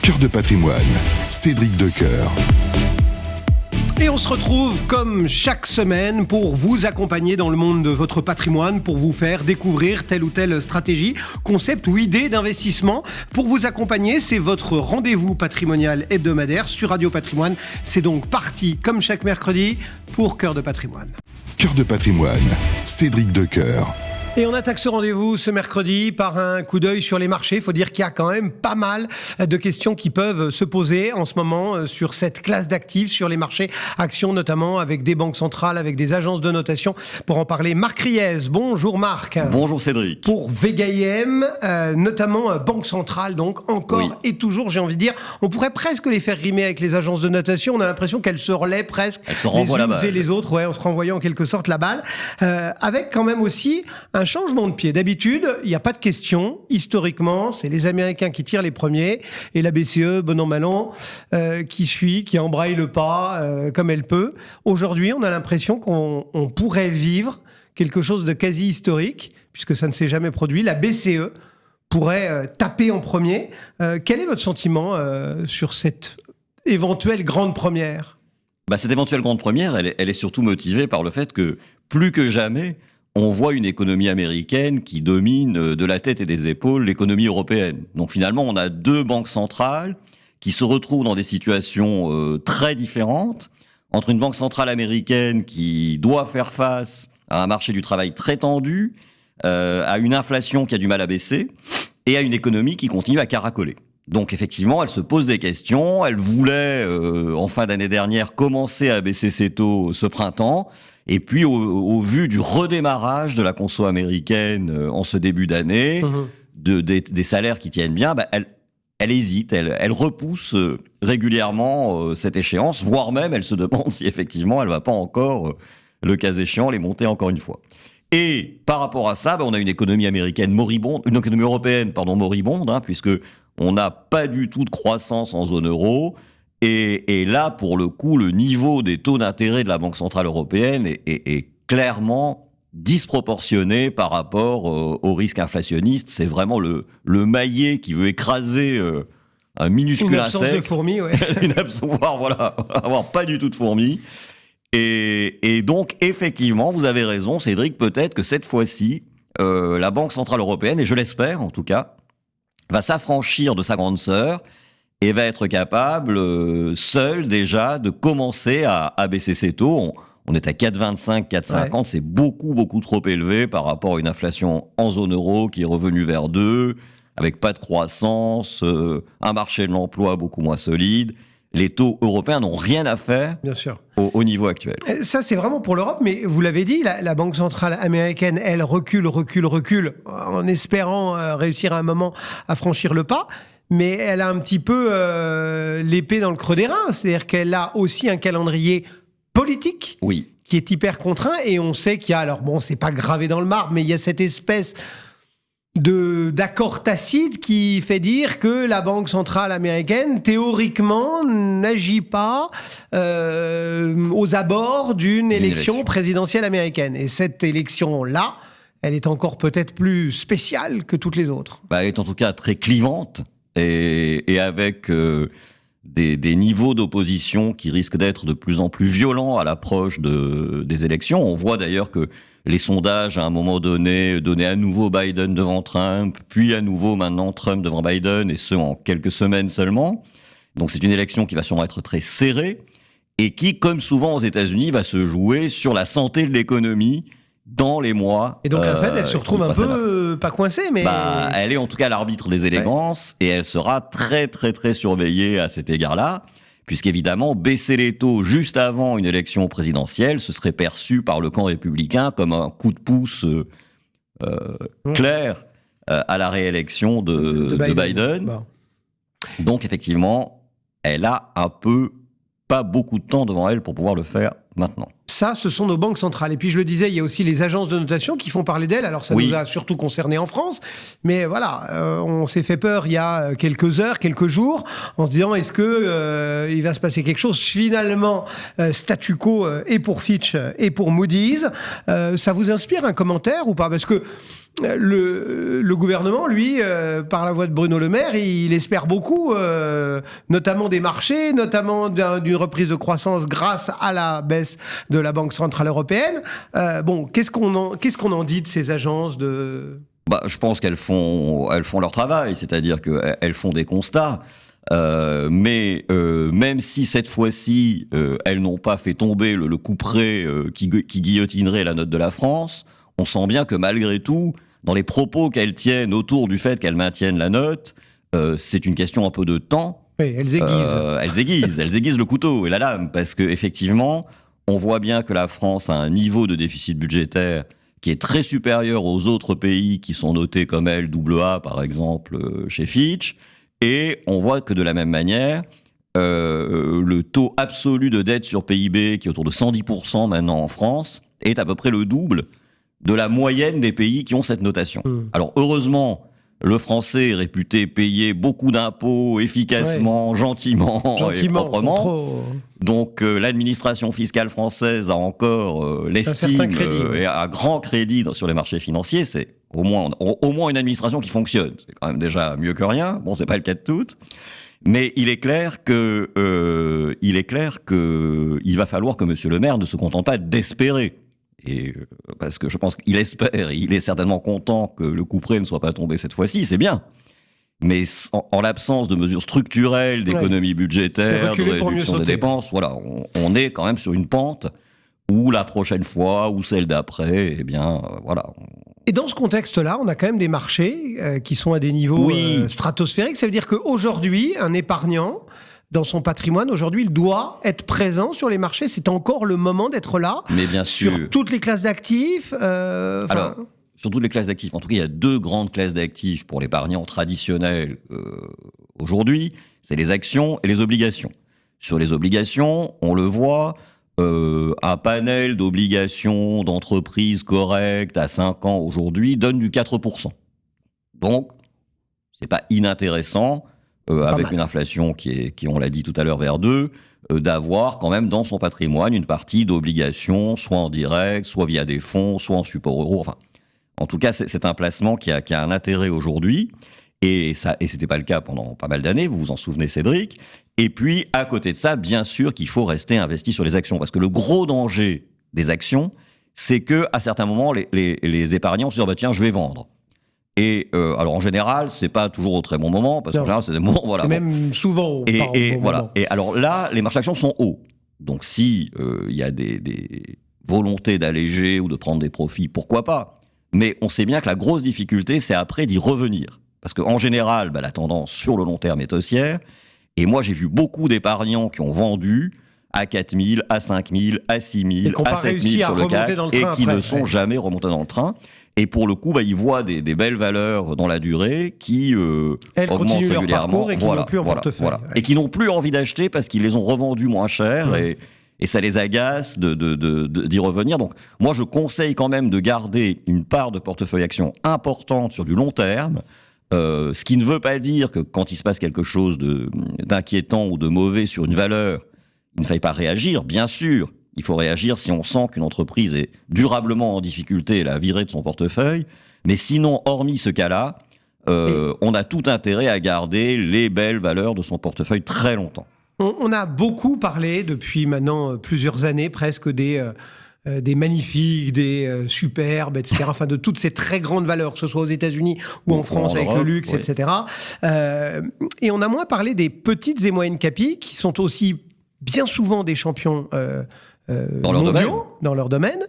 Cœur de patrimoine, Cédric Decoeur. Et on se retrouve comme chaque semaine pour vous accompagner dans le monde de votre patrimoine, pour vous faire découvrir telle ou telle stratégie, concept ou idée d'investissement. Pour vous accompagner, c'est votre rendez-vous patrimonial hebdomadaire sur Radio Patrimoine. C'est donc parti comme chaque mercredi pour Cœur de patrimoine. Cœur de patrimoine, Cédric Decoeur. Et on attaque ce rendez-vous ce mercredi par un coup d'œil sur les marchés. Il faut dire qu'il y a quand même pas mal de questions qui peuvent se poser en ce moment sur cette classe d'actifs, sur les marchés actions notamment, avec des banques centrales, avec des agences de notation. Pour en parler, Marc Riez. Bonjour Marc. Bonjour Cédric. Pour Vega IM, notamment banque centrale, donc encore et toujours, j'ai envie de dire. On pourrait presque les faire rimer avec les agences de notation. On a l'impression qu'elles se relaient presque elles se renvoient les unes et les autres. Ouais, on se renvoyait en quelque sorte la balle. Avec quand même aussi un changement de pied. D'habitude, il n'y a pas de question. Historiquement, c'est les Américains qui tirent les premiers et la BCE, bon an, mal an, qui suit, qui embraye le pas comme elle peut. Aujourd'hui, on a l'impression qu'on pourrait vivre quelque chose de quasi historique, puisque ça ne s'est jamais produit. La BCE pourrait taper en premier. Quel est votre sentiment sur cette éventuelle grande première ? Cette éventuelle grande première, elle est surtout motivée par le fait que, plus que jamais, on voit une économie américaine qui domine de la tête et des épaules l'économie européenne. Donc finalement, on a deux banques centrales qui se retrouvent dans des situations très différentes, entre une banque centrale américaine qui doit faire face à un marché du travail très tendu, à une inflation qui a du mal à baisser, et à une économie qui continue à caracoler. Donc effectivement, elle se pose des questions. Elle voulait, en fin d'année dernière, commencer à baisser ses taux ce printemps. Et puis, au vu du redémarrage de la conso américaine en ce début d'année, des salaires qui tiennent bien, elle hésite, elle repousse régulièrement cette échéance, voire même elle se demande si effectivement elle ne va pas encore, le cas échéant, les monter encore une fois. Et par rapport à ça, on a une économie américaine moribonde, une économie européenne, moribonde, puisque on n'a pas du tout de croissance en zone euro. Et là, pour le coup, le niveau des taux d'intérêt de la Banque Centrale Européenne est clairement disproportionné par rapport au risque inflationniste. C'est vraiment le maillet qui veut écraser un minuscule insecte. Une absence de fourmis, ouais. Avoir pas du tout de fourmis. Et donc, effectivement, vous avez raison, Cédric, peut-être que cette fois-ci, la Banque Centrale Européenne, et je l'espère en tout cas, va s'affranchir de sa grande sœur et va être capable, seule déjà, de commencer à baisser ses taux. On est à 4,25, 4,50, ouais. C'est beaucoup, beaucoup trop élevé par rapport à une inflation en zone euro qui est revenue vers 2, avec pas de croissance, un marché de l'emploi beaucoup moins solide. Les taux européens n'ont rien à faire au niveau actuel. Ça, c'est vraiment pour l'Europe, mais vous l'avez dit, la Banque centrale américaine, elle recule, en espérant réussir à un moment à franchir le pas. Mais elle a un petit peu l'épée dans le creux des reins. C'est-à-dire qu'elle a aussi un calendrier politique qui est hyper contraint. Et on sait qu'il y a, alors bon, c'est pas gravé dans le marbre, mais il y a cette espèce d'accord tacite qui fait dire que la Banque centrale américaine, théoriquement, n'agit pas aux abords d'une élection présidentielle américaine. Et cette élection-là, elle est encore peut-être plus spéciale que toutes les autres. Elle est en tout cas très clivante. Et avec des niveaux d'opposition qui risquent d'être de plus en plus violents à l'approche des élections. On voit d'ailleurs que les sondages, à un moment donné, donnaient à nouveau Biden devant Trump, puis à nouveau maintenant Trump devant Biden, et ce en quelques semaines seulement. Donc c'est une élection qui va sûrement être très serrée, et qui, comme souvent aux États-Unis, va se jouer sur la santé de l'économie dans les mois. Et donc la Fed, elle se retrouve un peu, pas coincée, mais... elle est en tout cas l'arbitre des élégances, et elle sera très très très surveillée à cet égard-là, puisqu'évidemment, baisser les taux juste avant une élection présidentielle, ce serait perçu par le camp républicain comme un coup de pouce clair à la réélection de Biden. Bon. Donc effectivement, elle a pas beaucoup de temps devant elle pour pouvoir le faire maintenant. Ça, ce sont nos banques centrales. Et puis, je le disais, il y a aussi les agences de notation qui font parler d'elles. Alors, ça nous a surtout concernés en France. Mais voilà, on s'est fait peur il y a quelques heures, quelques jours, en se disant, est-ce que il va se passer quelque chose ? Finalement, statu quo et pour Fitch et pour Moody's. Ça vous inspire un commentaire ou pas ? Parce que Le gouvernement, lui, par la voix de Bruno Le Maire, il espère beaucoup, notamment des marchés, notamment d'une reprise de croissance grâce à la baisse de la Banque Centrale Européenne. Qu'est-ce qu'on en dit de ces agences de... Je pense qu'elles font leur travail, c'est-à-dire qu'elles font des constats. Mais même si cette fois-ci, elles n'ont pas fait tomber le couperet qui guillotinerait la note de la France, on sent bien que malgré tout, dans les propos qu'elles tiennent autour du fait qu'elles maintiennent la note, c'est une question un peu de temps. Oui, elles aiguisent. Elles aiguisent le couteau et la lame, parce qu'effectivement, on voit bien que la France a un niveau de déficit budgétaire qui est très supérieur aux autres pays qui sont notés comme elle, AA par exemple, chez Fitch, et on voit que de la même manière, le taux absolu de dette sur PIB, qui est autour de 110% maintenant en France, est à peu près le double de la moyenne des pays qui ont cette notation. Alors heureusement, le français est réputé payer beaucoup d'impôts efficacement, gentiment et proprement. Donc l'administration fiscale française a encore l'estime et a grand crédit sur les marchés financiers. C'est au moins une administration qui fonctionne. C'est quand même déjà mieux que rien. Bon, c'est pas le cas de toutes. Mais il est clair que il va falloir que M. Le Maire ne se contente pas d'espérer. Et parce que je pense qu'il espère, il est certainement content que le couperet ne soit pas tombé cette fois-ci, c'est bien. Mais en l'absence de mesures structurelles d'économie budgétaire, de réduction des dépenses, voilà, on est quand même sur une pente où la prochaine fois, ou celle d'après, voilà. Et dans ce contexte-là, on a quand même des marchés qui sont à des niveaux stratosphériques. Ça veut dire qu'aujourd'hui, un épargnant, dans son patrimoine, aujourd'hui, il doit être présent sur les marchés. C'est encore le moment d'être là. Mais bien sûr. Sur toutes les classes d'actifs. Alors, sur toutes les classes d'actifs. En tout cas, il y a deux grandes classes d'actifs pour l'épargnant traditionnel aujourd'hui. C'est les actions et les obligations. Sur les obligations, on le voit, un panel d'obligations d'entreprises correctes à 5 ans aujourd'hui donne du 4%. Donc, c'est pas inintéressant. Avec une inflation qui, on l'a dit tout à l'heure, vers 2, d'avoir quand même dans son patrimoine une partie d'obligations, soit en direct, soit via des fonds, soit en support euro. Enfin, en tout cas, c'est un placement qui a un intérêt aujourd'hui. Et c'était pas le cas pendant pas mal d'années, vous vous en souvenez, Cédric. Et puis, à côté de ça, bien sûr qu'il faut rester investi sur les actions. Parce que le gros danger des actions, c'est qu'à certains moments, les épargnants se disent « tiens, je vais vendre ». Et alors en général, c'est pas toujours au très bon moment, parce qu'en général, c'est des moments, voilà. C'est même souvent et voilà. Moment. Et alors là, les marchés actions sont hauts. Donc si il y a des volontés d'alléger ou de prendre des profits, pourquoi pas. Mais on sait bien que la grosse difficulté, c'est après d'y revenir. Parce qu'en général, la tendance sur le long terme est haussière. Et moi, j'ai vu beaucoup d'épargnants qui ont vendu à 4 000, à 5 000, à 6 000, à 7 000 sur le CAC, et qui ne sont jamais remontés dans le train. Et pour le coup, ils voient des belles valeurs dans la durée qui augmentent régulièrement. Et qui n'ont plus en portefeuille. Voilà. Et qui n'ont plus envie d'acheter parce qu'ils les ont revendus moins cher et ça les agace d'y revenir. Donc moi, je conseille quand même de garder une part de portefeuille action importante sur du long terme. Ce qui ne veut pas dire que quand il se passe quelque chose d'inquiétant ou de mauvais sur une valeur, il ne faille pas réagir, bien sûr. Il faut réagir si on sent qu'une entreprise est durablement en difficulté et la virer de son portefeuille. Mais sinon, hormis ce cas-là, on a tout intérêt à garder les belles valeurs de son portefeuille très longtemps. On a beaucoup parlé depuis maintenant plusieurs années presque des magnifiques, des superbes, etc. Enfin, de toutes ces très grandes valeurs, que ce soit aux États-Unis ou en France avec le luxe, etc. Et on a moins parlé des petites et moyennes capis qui sont aussi bien souvent des champions dans leur domaine,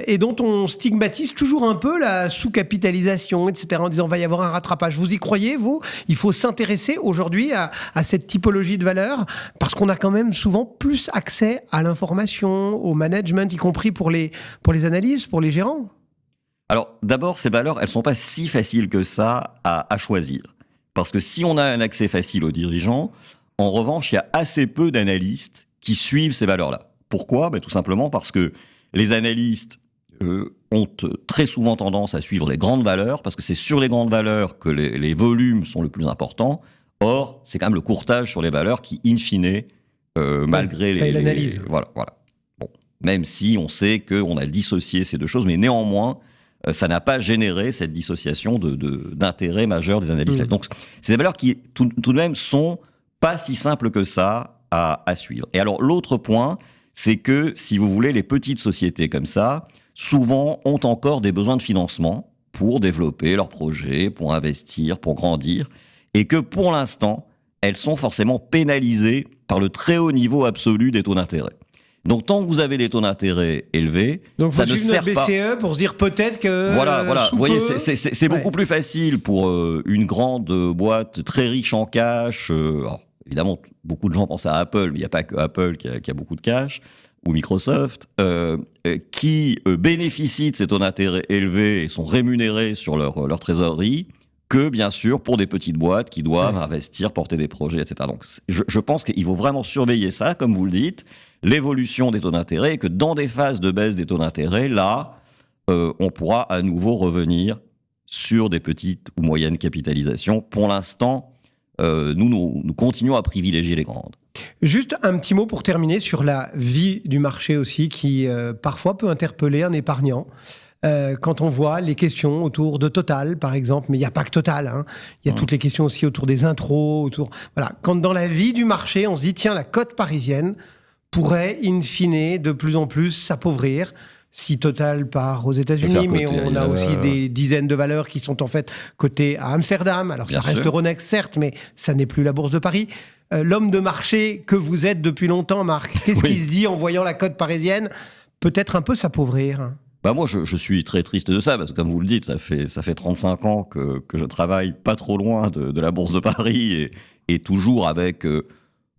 et dont on stigmatise toujours un peu la sous-capitalisation, etc., en disant va y avoir un rattrapage. Vous y croyez, vous ? Il faut s'intéresser aujourd'hui à cette typologie de valeurs, parce qu'on a quand même souvent plus accès à l'information, au management, y compris pour les analyses, pour les gérants. Alors, d'abord, ces valeurs, elles ne sont pas si faciles que ça à choisir. Parce que si on a un accès facile aux dirigeants, en revanche, il y a assez peu d'analystes qui suivent ces valeurs-là. Pourquoi ? Tout simplement parce que les analystes ont très souvent tendance à suivre les grandes valeurs, parce que c'est sur les grandes valeurs que les volumes sont le plus importants. Or, c'est quand même le courtage sur les valeurs qui, in fine, malgré l'analyse. Voilà. Bon, même si on sait qu'on a dissocié ces deux choses, mais néanmoins, ça n'a pas généré cette dissociation d'intérêts majeurs des analystes. Donc, c'est des valeurs qui, tout de même, sont pas si simples que ça à suivre. Et alors, l'autre point, c'est que, si vous voulez, les petites sociétés comme ça, souvent, ont encore des besoins de financement pour développer leurs projets, pour investir, pour grandir, et que, pour l'instant, elles sont forcément pénalisées par le très haut niveau absolu des taux d'intérêt. Donc, tant que vous avez des taux d'intérêt élevés, donc ça ne sert pas. BCE pour se dire peut-être que. Voilà. Vous voyez, c'est beaucoup plus facile pour une grande boîte très riche en cash. Alors, évidemment, beaucoup de gens pensent à Apple, mais il n'y a pas que Apple qui a beaucoup de cash, ou Microsoft, qui bénéficient de ces taux d'intérêt élevés et sont rémunérés sur leur trésorerie, que bien sûr pour des petites boîtes qui doivent investir, porter des projets, etc. Donc, je pense qu'il faut vraiment surveiller ça, comme vous le dites, l'évolution des taux d'intérêt, et que dans des phases de baisse des taux d'intérêt, là, on pourra à nouveau revenir sur des petites ou moyennes capitalisations. Pour l'instant, nous continuons à privilégier les grandes. Juste un petit mot pour terminer sur la vie du marché aussi, qui parfois peut interpeller un épargnant. Quand on voit les questions autour de Total, par exemple, mais il n'y a pas que Total, hein. Il y a toutes les questions aussi autour des intros, voilà. Quand dans la vie du marché, on se dit, tiens, la cote parisienne pourrait, in fine, de plus en plus s'appauvrir si Total part aux États-Unis, mais on a aussi des dizaines de valeurs qui sont en fait cotées à Amsterdam. Alors ça reste Euronext, certes, mais ça n'est plus la Bourse de Paris. L'homme de marché que vous êtes depuis longtemps, Marc, qu'est-ce qui se dit en voyant la cote parisienne peut-être un peu s'appauvrir ? Moi, je suis très triste de ça, parce que comme vous le dites, ça fait 35 ans que je travaille pas trop loin de la Bourse de Paris, et toujours avec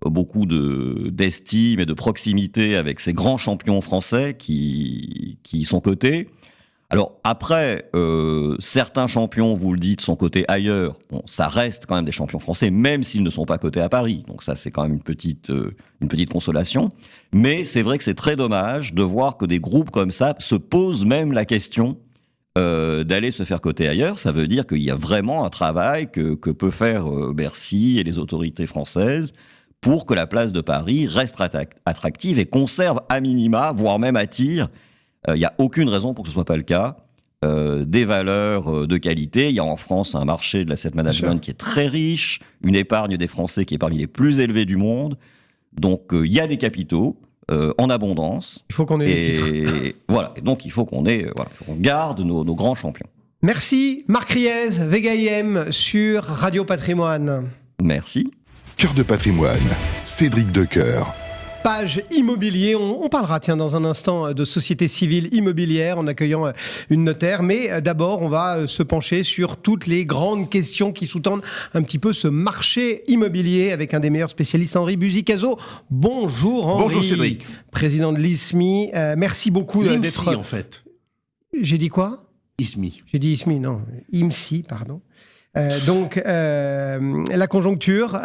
beaucoup d'estime et de proximité avec ces grands champions français qui y sont cotés. Alors après, certains champions, vous le dites, sont cotés ailleurs. Bon, ça reste quand même des champions français, même s'ils ne sont pas cotés à Paris. Donc ça, c'est quand même une petite consolation. Mais c'est vrai que c'est très dommage de voir que des groupes comme ça se posent même la question d'aller se faire coter ailleurs. Ça veut dire qu'il y a vraiment un travail que peut faire Bercy et les autorités françaises pour que la place de Paris reste attractive et conserve à minima, voire même attire. Il n'y a aucune raison pour que ce ne soit pas le cas. Des valeurs de qualité. Il y a en France un marché de l'asset management qui est très riche, une épargne des Français qui est parmi les plus élevées du monde. Donc il y a des capitaux en abondance. Il faut qu'on ait des titres. Voilà. Et donc il faut qu'on garde nos grands champions. Merci Marc Riez, Vega IM sur Radio Patrimoine. Merci. Cœur de patrimoine, Cédric Decoeur. Page immobilier, on parlera dans un instant de société civile immobilière en accueillant une notaire, mais d'abord on va se pencher sur toutes les grandes questions qui sous-tendent un petit peu ce marché immobilier avec un des meilleurs spécialistes, Henri Buzicazo. Bonjour Henri. Bonjour Cédric. Président de l'ISMI, merci beaucoup d'être... en fait. J'ai dit quoi ? ISMI. J'ai dit ISMI, non, IMSI, pardon. Donc, la conjoncture,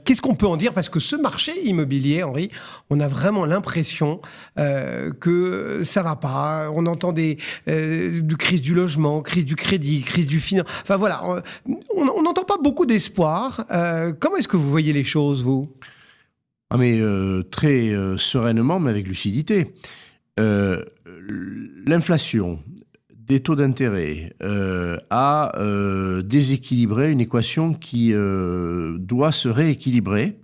qu'est-ce qu'on peut en dire ? Parce que ce marché immobilier, Henri, on a vraiment l'impression que ça va pas. On entend de crise du logement, crise du crédit, crise du financement. Enfin voilà, on n'entend pas beaucoup d'espoir. Comment est-ce que vous voyez les choses, vous ? Très sereinement, mais avec lucidité. L'inflation, des taux d'intérêt a déséquilibré une équation qui doit se rééquilibrer.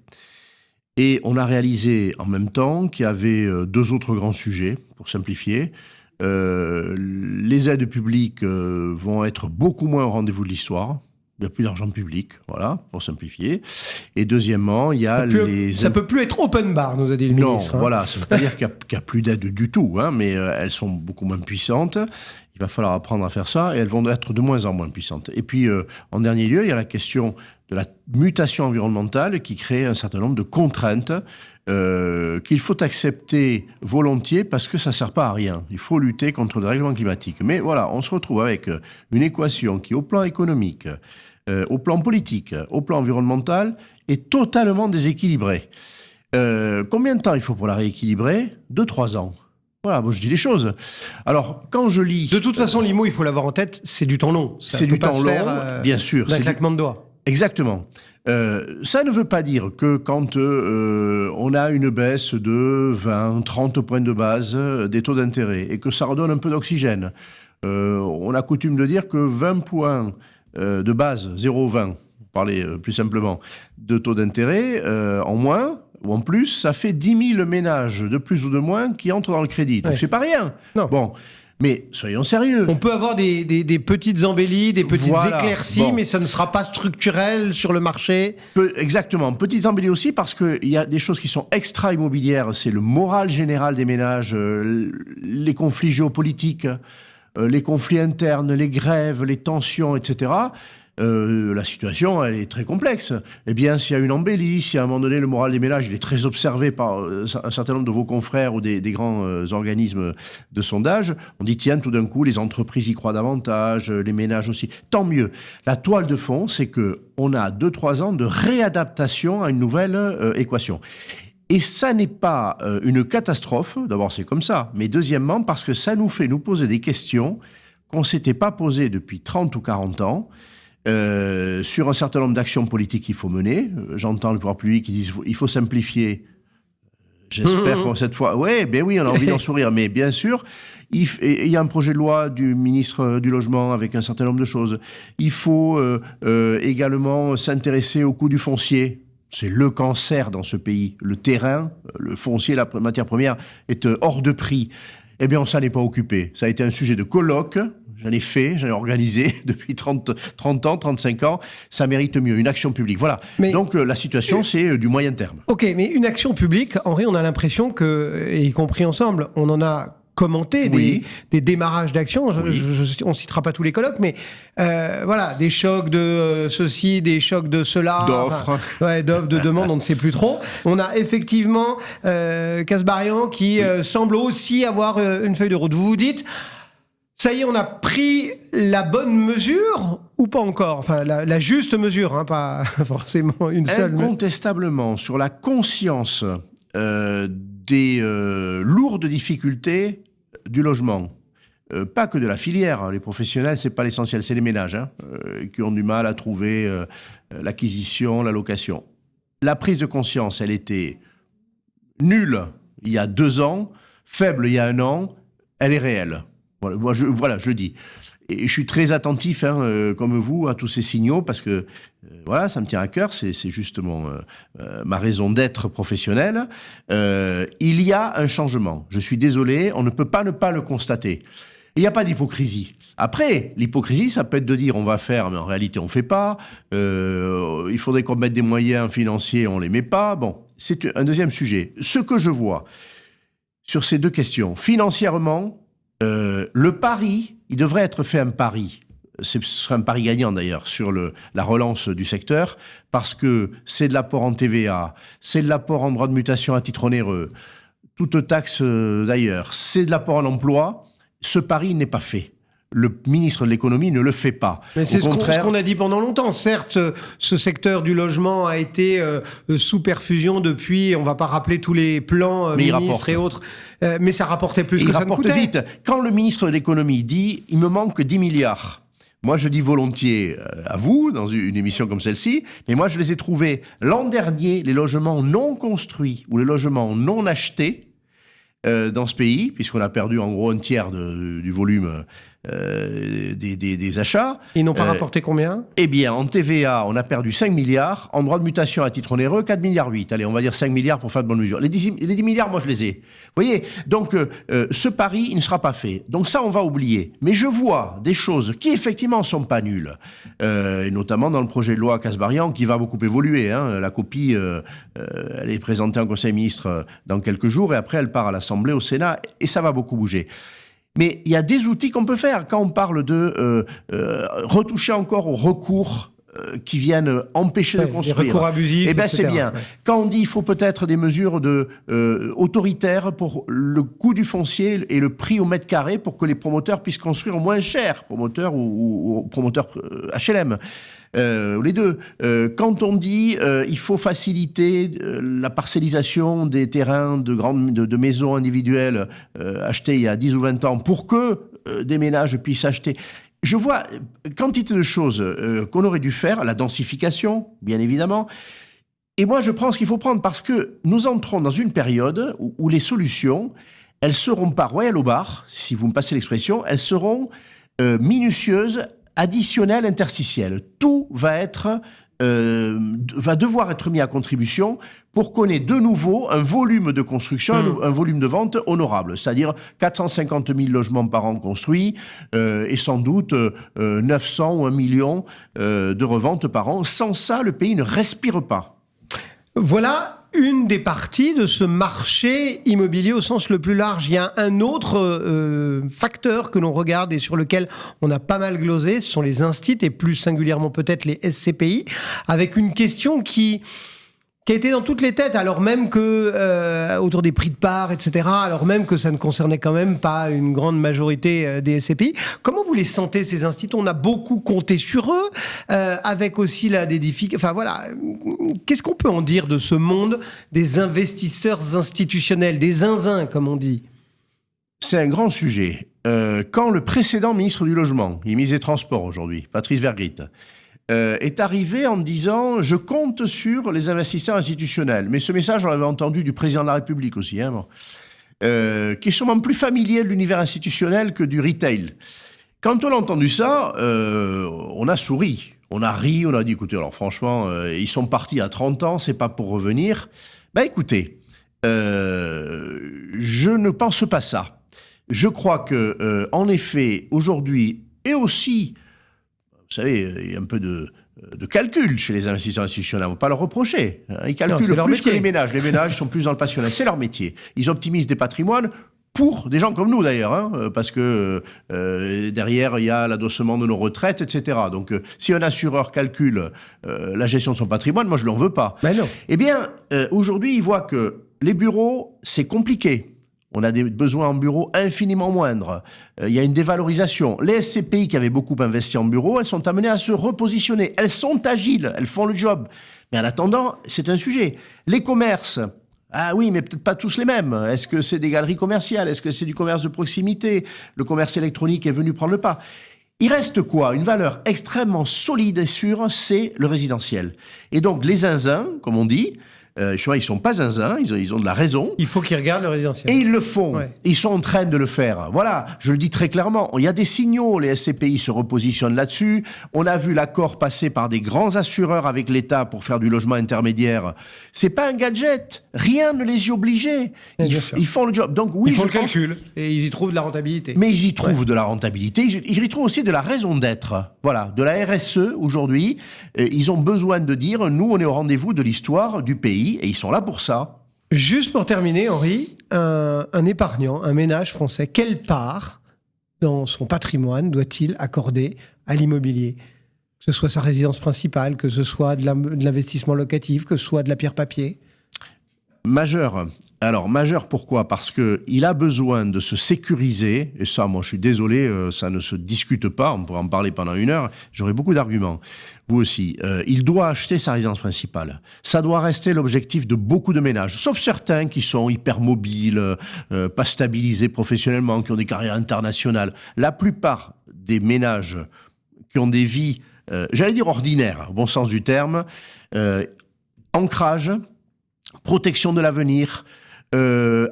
Et on a réalisé en même temps qu'il y avait deux autres grands sujets, pour simplifier. Les aides publiques vont être beaucoup moins au rendez-vous de l'histoire. Il n'y a plus d'argent public, voilà, pour simplifier. Et deuxièmement, il y a Ça peut plus être open bar, nous a dit le ministre. Non, voilà, ça ne veut pas dire qu'il n'y a plus d'aide du tout, mais elles sont beaucoup moins puissantes. Il va falloir apprendre à faire ça, et elles vont être de moins en moins puissantes. Et puis, en dernier lieu, il y a la question de la mutation environnementale qui crée un certain nombre de contraintes qu'il faut accepter volontiers parce que ça ne sert pas à rien. Il faut lutter contre le dérèglement climatique. Mais voilà, on se retrouve avec une équation qui, au plan économique, au plan politique, au plan environnemental, est totalement déséquilibrée. Combien de temps il faut pour la rééquilibrer ? 2-3 ans. Voilà, je dis les choses. Alors, quand je lis... De toute façon, l'IMO, il faut l'avoir en tête, c'est du temps long. C'est du temps long, bien sûr. D'un claquement de doigts. Exactement. Ça ne veut pas dire que quand on a une baisse de 20-30 points de base des taux d'intérêt et que ça redonne un peu d'oxygène, On a coutume de dire que 20 points de base, 0,20, pour parler plus simplement, de taux d'intérêt en moins ou en plus, ça fait 10 000 ménages de plus ou de moins qui entrent dans le crédit. Donc c'est pas rien. Non. Bon. Mais soyons sérieux. On peut avoir des petites embellies, des petites éclaircies, mais ça ne sera pas structurel sur le marché. Exactement. Petites embellies aussi parce qu'il y a des choses qui sont extra-immobilières. C'est le moral général des ménages, les conflits géopolitiques, les conflits internes, les grèves, les tensions, etc. La situation, elle est très complexe. Eh bien, s'il y a une embellie, si à un moment donné, le moral des ménages il est très observé par un certain nombre de vos confrères ou des grands organismes de sondage, on dit, tiens, tout d'un coup, les entreprises y croient davantage, les ménages aussi. Tant mieux. La toile de fond, c'est qu'on a 2-3 ans de réadaptation à une nouvelle équation. Et ça n'est pas une catastrophe, d'abord c'est comme ça, mais deuxièmement, parce que ça nous fait nous poser des questions qu'on ne s'était pas posées depuis 30 ou 40 ans, sur un certain nombre d'actions politiques qu'il faut mener. J'entends le pouvoir public qui dit il faut simplifier. J'espère que cette fois... Oui, on a envie d'en sourire, mais bien sûr, il y a un projet de loi du ministre du Logement avec un certain nombre de choses. Il faut également s'intéresser au coût du foncier. C'est le cancer dans ce pays. Le terrain, le foncier, la matière première est hors de prix. Eh bien, on s'en est pas occupé. Ça a été un sujet de colloque. J'en ai organisé depuis 30 ans, 35 ans. Ça mérite mieux, une action publique. Voilà. Donc, la situation, c'est du moyen terme. OK, mais une action publique, Henri, on a l'impression que, et y compris ensemble, on en a commenté des démarrages d'actions. On ne citera pas tous les colloques, mais voilà, des chocs de ceci, des chocs de cela. D'offres. D'offres, de demandes, on ne sait plus trop. On a effectivement Kasbarian qui semble aussi avoir une feuille de route. Vous vous dites... Ça y est, on a pris la bonne mesure ou pas encore ? Enfin, la juste mesure, hein, pas forcément une seule. Incontestablement, sur la conscience des lourdes difficultés du logement, pas que de la filière. Hein, les professionnels, c'est pas l'essentiel, c'est les ménages qui ont du mal à trouver l'acquisition, la location. La prise de conscience, elle était nulle il y a 2 ans, faible il y a 1 an, elle est réelle. Voilà, je dis. Et je suis très attentif, comme vous, à tous ces signaux, parce que ça me tient à cœur, c'est justement ma raison d'être professionnelle. Il y a un changement. Je suis désolé, on ne peut pas ne pas le constater. Il n'y a pas d'hypocrisie. Après, l'hypocrisie, ça peut être de dire on va faire, mais en réalité on ne fait pas. Il faudrait qu'on mette des moyens financiers, on ne les met pas. Bon, c'est un deuxième sujet. Ce que je vois sur ces 2 questions, financièrement, le pari, il devrait être fait un pari. Ce serait un pari gagnant d'ailleurs sur la relance du secteur parce que c'est de l'apport en TVA, c'est de l'apport en droit de mutation à titre onéreux, toute taxe d'ailleurs, c'est de l'apport en emploi. Ce pari n'est pas fait. Le ministre de l'économie ne le fait pas. Mais c'est ce qu'on a dit pendant longtemps. Certes, ce secteur du logement a été sous perfusion depuis, on ne va pas rappeler tous les plans ministres et autres, mais ça rapportait plus que ça ne coûtait. Il rapporte vite. Quand le ministre de l'économie dit « il me manque 10 milliards », moi je dis volontiers à vous, dans une émission comme celle-ci, mais moi je les ai trouvés l'an dernier, les logements non construits ou les logements non achetés dans ce pays, puisqu'on a perdu en gros un tiers du volume des achats. Ils n'ont pas rapporté combien ? Eh bien, en TVA, on a perdu 5 milliards. En droit de mutation à titre onéreux, 4,8 milliards. Allez, on va dire 5 milliards pour faire de bonnes mesures. Les 10 milliards, moi, je les ai. Vous voyez ? Donc, ce pari, il ne sera pas fait. Donc ça, on va oublier. Mais je vois des choses qui, effectivement, ne sont pas nulles. Et notamment dans le projet de loi Kasbarian, qui va beaucoup évoluer. Hein. La copie, elle est présentée en Conseil des ministres dans quelques jours. Et après, elle part à l'Assemblée, au Sénat. Et ça va beaucoup bouger. Mais il y a des outils qu'on peut faire. Quand on parle de retoucher encore aux recours qui viennent empêcher de construire. Les recours abusifs, eh bien, etc. c'est bien. Quand on dit qu'il faut peut-être des mesures autoritaires pour le coût du foncier et le prix au mètre carré pour que les promoteurs puissent construire moins cher, promoteurs ou promoteurs HLM. Les deux. Quand on dit il faut faciliter la parcellisation des terrains de maisons individuelles achetées il y a 10 ou 20 ans pour que des ménages puissent acheter. Je vois quantité de choses qu'on aurait dû faire, la densification, bien évidemment. Et moi, je prends ce qu'il faut prendre parce que nous entrons dans une période où les solutions, elles seront pas royales au bar, si vous me passez l'expression, elles seront minutieuses, additionnelles, interstitielles. Tout va devoir être mis à contribution pour qu'on ait de nouveau un volume de construction, un volume de vente honorable, c'est-à-dire 450 000 logements par an construits et sans doute 900 ou 1 million de reventes par an. Sans ça, le pays ne respire pas. Voilà une des parties de ce marché immobilier au sens le plus large. Il y a un autre facteur que l'on regarde et sur lequel on a pas mal glosé, ce sont les instituts et plus singulièrement peut-être les SCPI, avec une question qui a été dans toutes les têtes, alors même que, autour des prix de part, etc., alors même que ça ne concernait quand même pas une grande majorité des SCPI. Comment vous les sentez, ces instituts ? On a beaucoup compté sur eux, avec aussi là des difficultés. Enfin voilà, qu'est-ce qu'on peut en dire de ce monde des investisseurs institutionnels, des zinzins, comme on dit ? C'est un grand sujet. Quand le précédent ministre du Logement, il est ministre des Transports aujourd'hui, Patrice Vergrit, est arrivé en disant « Je compte sur les investisseurs institutionnels ». Mais ce message, on l'avait entendu du président de la République aussi, qui est sûrement plus familier de l'univers institutionnel que du retail. Quand on a entendu ça, on a souri, on a ri, on a dit « Écoutez, alors franchement, ils sont partis à 30 ans, c'est pas pour revenir ». Ben écoutez, je ne pense pas ça. Je crois que, en effet, aujourd'hui, et aussi... Vous savez, il y a un peu de calcul chez les investisseurs institutionnels. On ne va pas leur reprocher. Ils calculent plus que les ménages. Les ménages sont plus dans le passionnel. C'est leur métier. Ils optimisent des patrimoines pour des gens comme nous, d'ailleurs, parce que derrière, il y a l'adossement de nos retraites, etc. Donc, si un assureur calcule la gestion de son patrimoine, moi, je ne l'en veux pas. Ben non. Eh bien, aujourd'hui, ils voient que les bureaux, c'est compliqué. On a des besoins en bureaux infiniment moindres. Il y a une dévalorisation. Les SCPI qui avaient beaucoup investi en bureaux, elles sont amenées à se repositionner. Elles sont agiles, elles font le job. Mais en attendant, c'est un sujet. Les commerces, ah oui, mais peut-être pas tous les mêmes. Est-ce que c'est des galeries commerciales ? Est-ce que c'est du commerce de proximité ? Le commerce électronique est venu prendre le pas. Il reste quoi ? Une valeur extrêmement solide et sûre, c'est le résidentiel. Et donc, les zinzins, comme on dit, je vois, ils ne sont pas zinzins, ils ont de la raison. Il faut qu'ils regardent le résidentiel. Et ils le font. Ouais. Ils sont en train de le faire. Voilà, je le dis très clairement. Il y a des signaux, les SCPI se repositionnent là-dessus. On a vu l'accord passer par des grands assureurs avec l'État pour faire du logement intermédiaire. C'est pas un gadget. Rien ne les y obligeait. Ils font le job. Donc oui, ils font le calcul et ils y trouvent de la rentabilité. Mais ils y trouvent de la rentabilité. Ils y trouvent aussi de la raison d'être. Voilà, de la RSE aujourd'hui. Ils ont besoin de dire, nous, on est au rendez-vous de l'histoire du pays. Et ils sont là pour ça. Juste pour terminer, Henri, un épargnant, un ménage français, quelle part dans son patrimoine doit-il accorder à l'immobilier ? Que ce soit sa résidence principale, que ce soit de l'investissement locatif, que ce soit de la pierre papier ? Majeur. Alors, majeur, pourquoi ? Parce qu'il a besoin de se sécuriser, et ça, moi, je suis désolé, ça ne se discute pas, on pourrait en parler pendant 1 heure, j'aurais beaucoup d'arguments. Vous aussi. Il doit acheter sa résidence principale. Ça doit rester l'objectif de beaucoup de ménages, sauf certains qui sont hyper mobiles, pas stabilisés professionnellement, qui ont des carrières internationales. La plupart des ménages qui ont des vies, j'allais dire ordinaires, au bon sens du terme, ancrage, protection de l'avenir,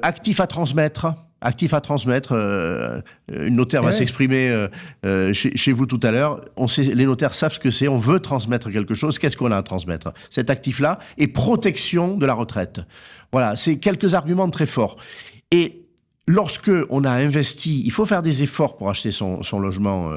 actifs à transmettre. Une notaire va s'exprimer chez vous tout à l'heure. Les notaires savent ce que c'est. On veut transmettre quelque chose. Qu'est-ce qu'on a à transmettre ? Cet actif-là et protection de la retraite. Voilà, c'est quelques arguments très forts. Et lorsque on a investi, il faut faire des efforts pour acheter son logement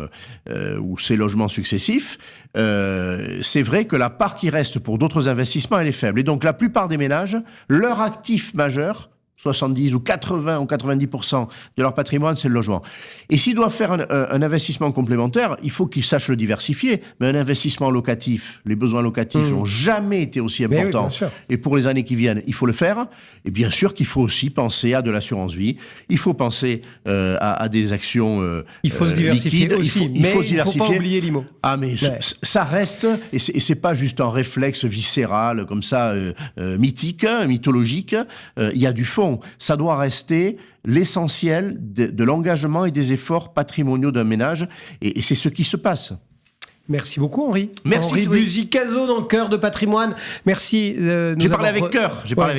ou ses logements successifs. C'est vrai que la part qui reste pour d'autres investissements, elle est faible. Et donc, la plupart des ménages, leur actif majeur, 70 ou 80 ou 90% de leur patrimoine, c'est le logement. Et s'ils doivent faire un investissement complémentaire, il faut qu'ils sachent le diversifier. Mais un investissement locatif, les besoins locatifs n'ont jamais été aussi importants. Oui, et pour les années qui viennent, il faut le faire. Et bien sûr qu'il faut aussi penser à de l'assurance vie. Il faut penser à des actions il faut se diversifier liquides. aussi. Il faut se diversifier. Il ne faut pas oublier l'IMO. Ah, mais ça reste, et c'est pas juste un réflexe viscéral, comme ça, mythique, mythologique. Il y a du fond. Ça doit rester l'essentiel de l'engagement et des efforts patrimoniaux d'un ménage. Et c'est ce qui se passe. Merci beaucoup, Henri. Merci, Henri Buzicazo dans Cœur de Patrimoine. Merci. J'ai parlé avec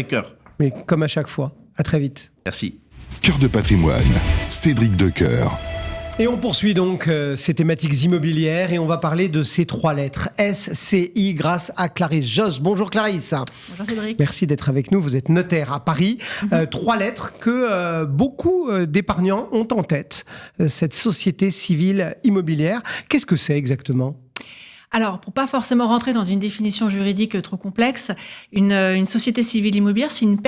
cœur. Mais comme à chaque fois. À très vite. Merci. Cœur de patrimoine, Cédric Decoeur. Et on poursuit donc ces thématiques immobilières et on va parler de ces 3 lettres, SCI, grâce à Clarisse Josse. Bonjour Clarisse. Bonjour Cédric. Merci d'être avec nous, vous êtes notaire à Paris. 3 lettres que beaucoup d'épargnants ont en tête, cette société civile immobilière. Qu'est-ce que c'est exactement ? Alors, pour pas forcément rentrer dans une définition juridique trop complexe, une société civile immobilière, c'est une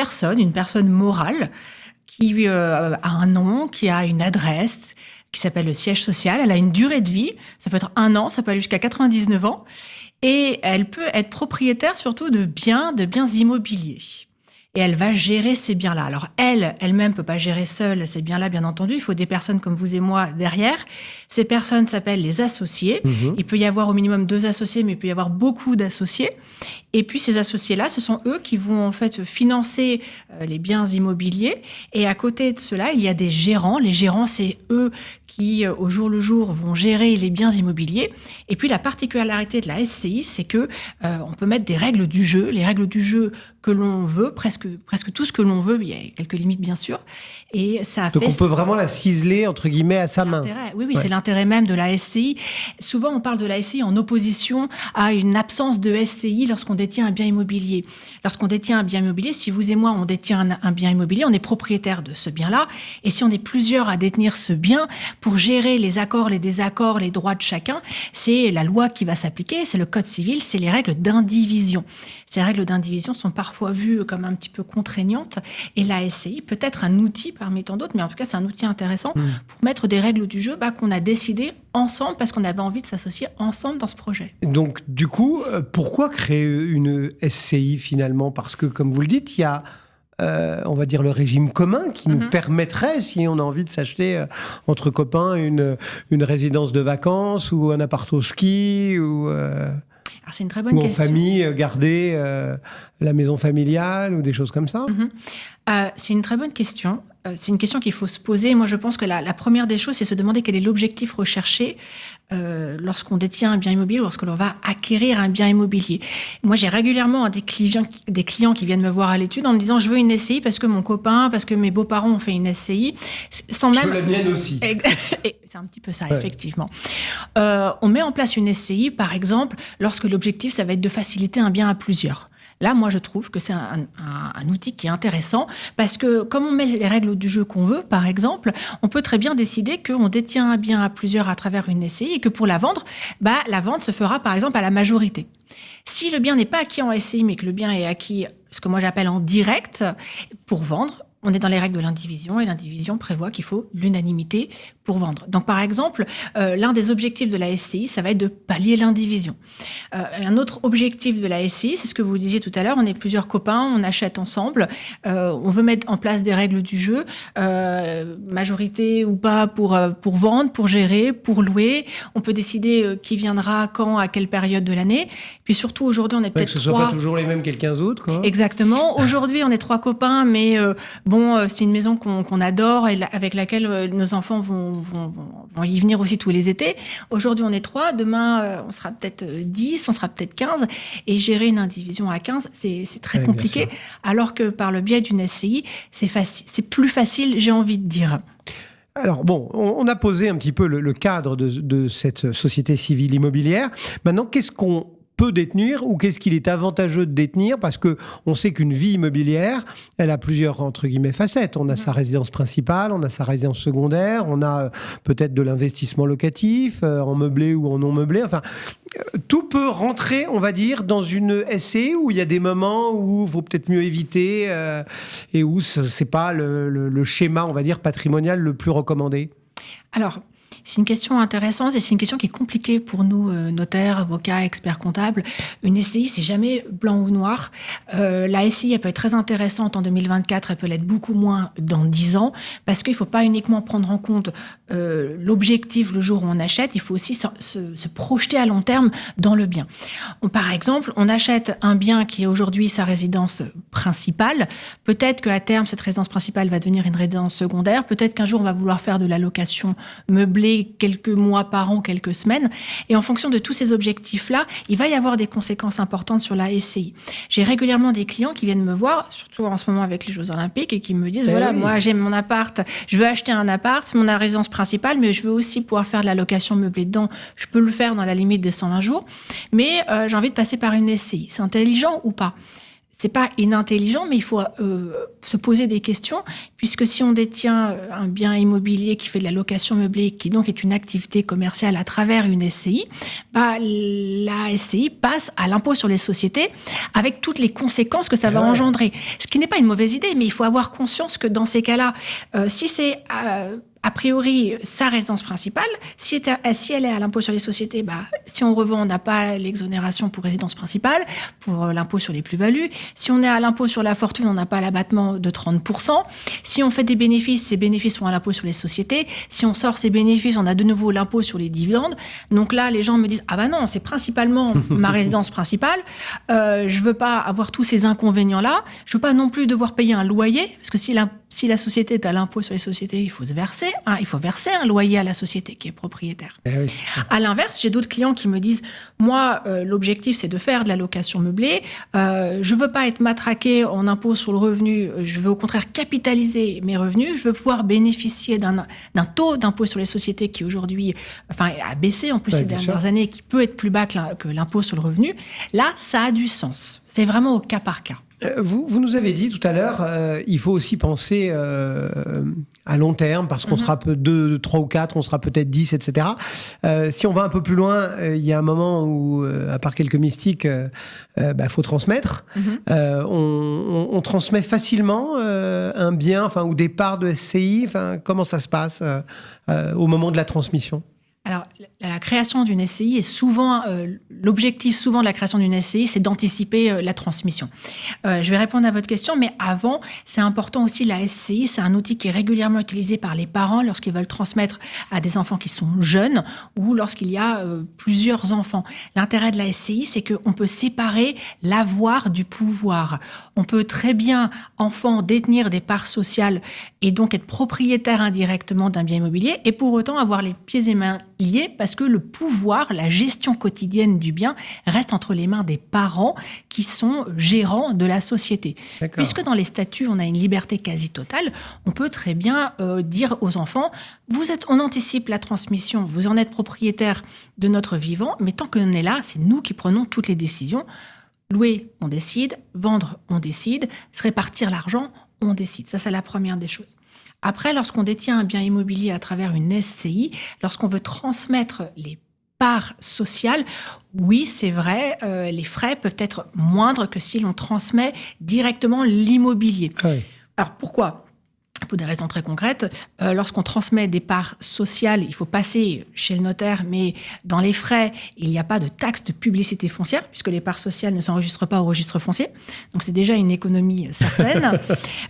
personne morale qui a un nom, qui a une adresse, qui s'appelle le siège social. Elle a une durée de vie, ça peut être 1 an, ça peut aller jusqu'à 99 ans, et elle peut être propriétaire surtout de biens immobiliers. Et elle va gérer ces biens-là. Alors elle-même peut pas gérer seule ces biens-là, bien entendu. Il faut des personnes comme vous et moi derrière. Ces personnes s'appellent les associés. Il peut y avoir au minimum 2 associés, mais il peut y avoir beaucoup d'associés. Et puis ces associés-là, ce sont eux qui vont en fait financer les biens immobiliers. Et à côté de cela, il y a des gérants. Les gérants, c'est eux qui, au jour le jour, vont gérer les biens immobiliers. Et puis la particularité de la SCI, c'est que on peut mettre des règles du jeu. Les règles du jeu que l'on veut, presque tout ce que l'on veut, il y a quelques limites bien sûr, et ça donc on peut vraiment la ciseler entre guillemets à sa main. Oui, c'est l'intérêt même de la SCI. Souvent on parle de la SCI en opposition à une absence de SCI lorsqu'on détient un bien immobilier. Lorsqu'on détient un bien immobilier, si vous et moi on détient un bien immobilier, on est propriétaire de ce bien-là, et si on est plusieurs à détenir ce bien, pour gérer les accords, les désaccords, les droits de chacun, c'est la loi qui va s'appliquer, c'est le code civil, c'est les règles d'indivision. Ces règles d'indivision sont parfois vues comme un petit peu contraignantes, et la SCI peut être un outil parmi tant d'autres, mais en tout cas c'est un outil intéressant pour mettre des règles du jeu qu'on a décidé ensemble parce qu'on avait envie de s'associer ensemble dans ce projet. Donc du coup, pourquoi créer une SCI finalement ? Parce que comme vous le dites, il y a on va dire le régime commun qui nous permettrait, si on a envie de s'acheter entre copains une résidence de vacances ou un appart au ski ou... Alors, c'est une très bonne question. Ou en famille, garder la maison familiale ou des choses comme ça. C'est une très bonne question. C'est une question qu'il faut se poser. Moi, je pense que la première des choses, c'est se demander quel est l'objectif recherché lorsqu'on détient un bien immobilier ou lorsque l'on va acquérir un bien immobilier. Moi, j'ai régulièrement des clients qui viennent me voir à l'étude en me disant « je veux une SCI parce que mon copain, parce que mes beaux-parents ont fait une SCI ». Je veux la mienne aussi. Et c'est un petit peu ça, effectivement. On met en place une SCI, par exemple, lorsque l'objectif, ça va être de faciliter un bien à plusieurs. Là, moi, je trouve que c'est un outil qui est intéressant parce que comme on met les règles du jeu qu'on veut, par exemple, on peut très bien décider qu'on détient un bien à plusieurs à travers une SCI et que pour la vendre, la vente se fera, par exemple, à la majorité. Si le bien n'est pas acquis en SCI, mais que le bien est acquis, ce que moi j'appelle en direct, pour vendre, on est dans les règles de l'indivision et l'indivision prévoit qu'il faut l'unanimité pour vendre. Donc, par exemple, l'un des objectifs de la SCI, ça va être de pallier l'indivision. Un autre objectif de la SCI, c'est ce que vous disiez tout à l'heure, on est plusieurs copains, on achète ensemble, on veut mettre en place des règles du jeu, majorité ou pas pour vendre, pour gérer, pour louer. On peut décider qui viendra, quand, à quelle période de l'année. Puis surtout, aujourd'hui, on est peut-être 3... Que ce soit pas toujours les mêmes que les 15 autres, quoi. Exactement. Aujourd'hui, on est 3 copains, mais c'est une maison qu'on adore et avec laquelle nos enfants vont y venir aussi tous les étés. Aujourd'hui, on est 3. Demain, on sera peut-être 10, on sera peut-être 15. Et gérer une indivision à 15, c'est très compliqué. Alors que par le biais d'une SCI, c'est plus facile, j'ai envie de dire. Alors bon, on a posé un petit peu le cadre de cette société civile immobilière. Maintenant, qu'est-ce qu'on peut détenir ou qu'est-ce qu'il est avantageux de détenir, parce que on sait qu'une vie immobilière, elle a plusieurs entre guillemets facettes. On a sa résidence principale, on a sa résidence secondaire, on a peut-être de l'investissement locatif en meublé ou en non meublé. Enfin, tout peut rentrer, on va dire, dans une SCI où il y a des moments où il vaut peut-être mieux éviter et où c'est pas le schéma, on va dire, patrimonial le plus recommandé. Alors, c'est une question intéressante et c'est une question qui est compliquée pour nous, notaires, avocats, experts comptables. Une SCI, c'est jamais blanc ou noir. La SCI, elle peut être très intéressante en 2024, elle peut l'être beaucoup moins dans 10 ans, parce qu'il ne faut pas uniquement prendre en compte l'objectif le jour où on achète, il faut aussi se projeter à long terme dans le bien. Par exemple, on achète un bien qui est aujourd'hui sa résidence principale. Peut-être qu'à terme, cette résidence principale va devenir une résidence secondaire. Peut-être qu'un jour, on va vouloir faire de la location meublée quelques mois par an, quelques semaines. Et en fonction de tous ces objectifs-là, il va y avoir des conséquences importantes sur la SCI. J'ai régulièrement des clients qui viennent me voir, surtout en ce moment avec les Jeux Olympiques, et qui me disent, moi, j'ai mon appart, je veux acheter un appart, mon résidence principale, mais je veux aussi pouvoir faire de la location meublée dedans. Je peux le faire dans la limite des 120 jours, mais j'ai envie de passer par une SCI. C'est intelligent ou pas ? C'est pas inintelligent, mais il faut se poser des questions, puisque si on détient un bien immobilier qui fait de la location meublée, qui donc est une activité commerciale à travers une SCI, la SCI passe à l'impôt sur les sociétés avec toutes les conséquences que ça va engendrer. Ce qui n'est pas une mauvaise idée, mais il faut avoir conscience que dans ces cas-là, si c'est a priori, sa résidence principale, si elle est à l'impôt sur les sociétés, si on revend, on n'a pas l'exonération pour résidence principale, pour l'impôt sur les plus-values. Si on est à l'impôt sur la fortune, on n'a pas l'abattement de 30%. Si on fait des bénéfices, ces bénéfices sont à l'impôt sur les sociétés. Si on sort ces bénéfices, on a de nouveau l'impôt sur les dividendes. Donc là, les gens me disent, non, c'est principalement ma résidence principale. Je veux pas avoir tous ces inconvénients-là. Je veux pas non plus devoir payer un loyer, parce que si la société est à l'impôt sur les sociétés, il faut se verser. Il faut verser un loyer à la société qui est propriétaire. Oui. À l'inverse, j'ai d'autres clients qui me disent, moi, l'objectif, c'est de faire de la location meublée. Je veux pas être matraqué en impôt sur le revenu. Je veux au contraire capitaliser mes revenus. Je veux pouvoir bénéficier d'un taux d'impôt sur les sociétés qui aujourd'hui, a baissé en plus ces dernières années, qui peut être plus bas que l'impôt sur le revenu. Là, ça a du sens. C'est vraiment au cas par cas. Vous nous avez dit tout à l'heure, il faut aussi penser à long terme, parce qu'on sera 2, 3 ou 4, on sera peut-être 10, etc. Si on va un peu plus loin, il y a un moment où, à part quelques mystiques, faut transmettre. On transmet facilement un bien, ou des parts de SCI. Comment ça se passe au moment de la transmission ? Alors, la création d'une SCI est souvent, l'objectif souvent de la création d'une SCI, c'est d'anticiper la transmission. Je vais répondre à votre question, mais avant, c'est important aussi, la SCI, c'est un outil qui est régulièrement utilisé par les parents lorsqu'ils veulent transmettre à des enfants qui sont jeunes ou lorsqu'il y a plusieurs enfants. L'intérêt de la SCI, c'est qu'on peut séparer l'avoir du pouvoir. On peut très bien, enfant, détenir des parts sociales et donc être propriétaire indirectement d'un bien immobilier et pour autant avoir les pieds et mains liés parce que le pouvoir, la gestion quotidienne du bien reste entre les mains des parents qui sont gérants de la société. D'accord. Puisque dans les statuts, on a une liberté quasi totale, on peut très bien dire aux enfants, on anticipe la transmission, vous en êtes propriétaire de notre vivant, mais tant qu'on est là, c'est nous qui prenons toutes les décisions. Louer, on décide. Vendre, on décide. Se répartir l'argent, on décide. Ça, c'est la première des choses. Après, lorsqu'on détient un bien immobilier à travers une SCI, lorsqu'on veut transmettre les parts sociales, oui, c'est vrai, les frais peuvent être moindres que si l'on transmet directement l'immobilier. Oui. Alors, pourquoi ? Pour des raisons très concrètes, lorsqu'on transmet des parts sociales, il faut passer chez le notaire, mais dans les frais, il n'y a pas de taxe de publicité foncière, puisque les parts sociales ne s'enregistrent pas au registre foncier. Donc, c'est déjà une économie certaine.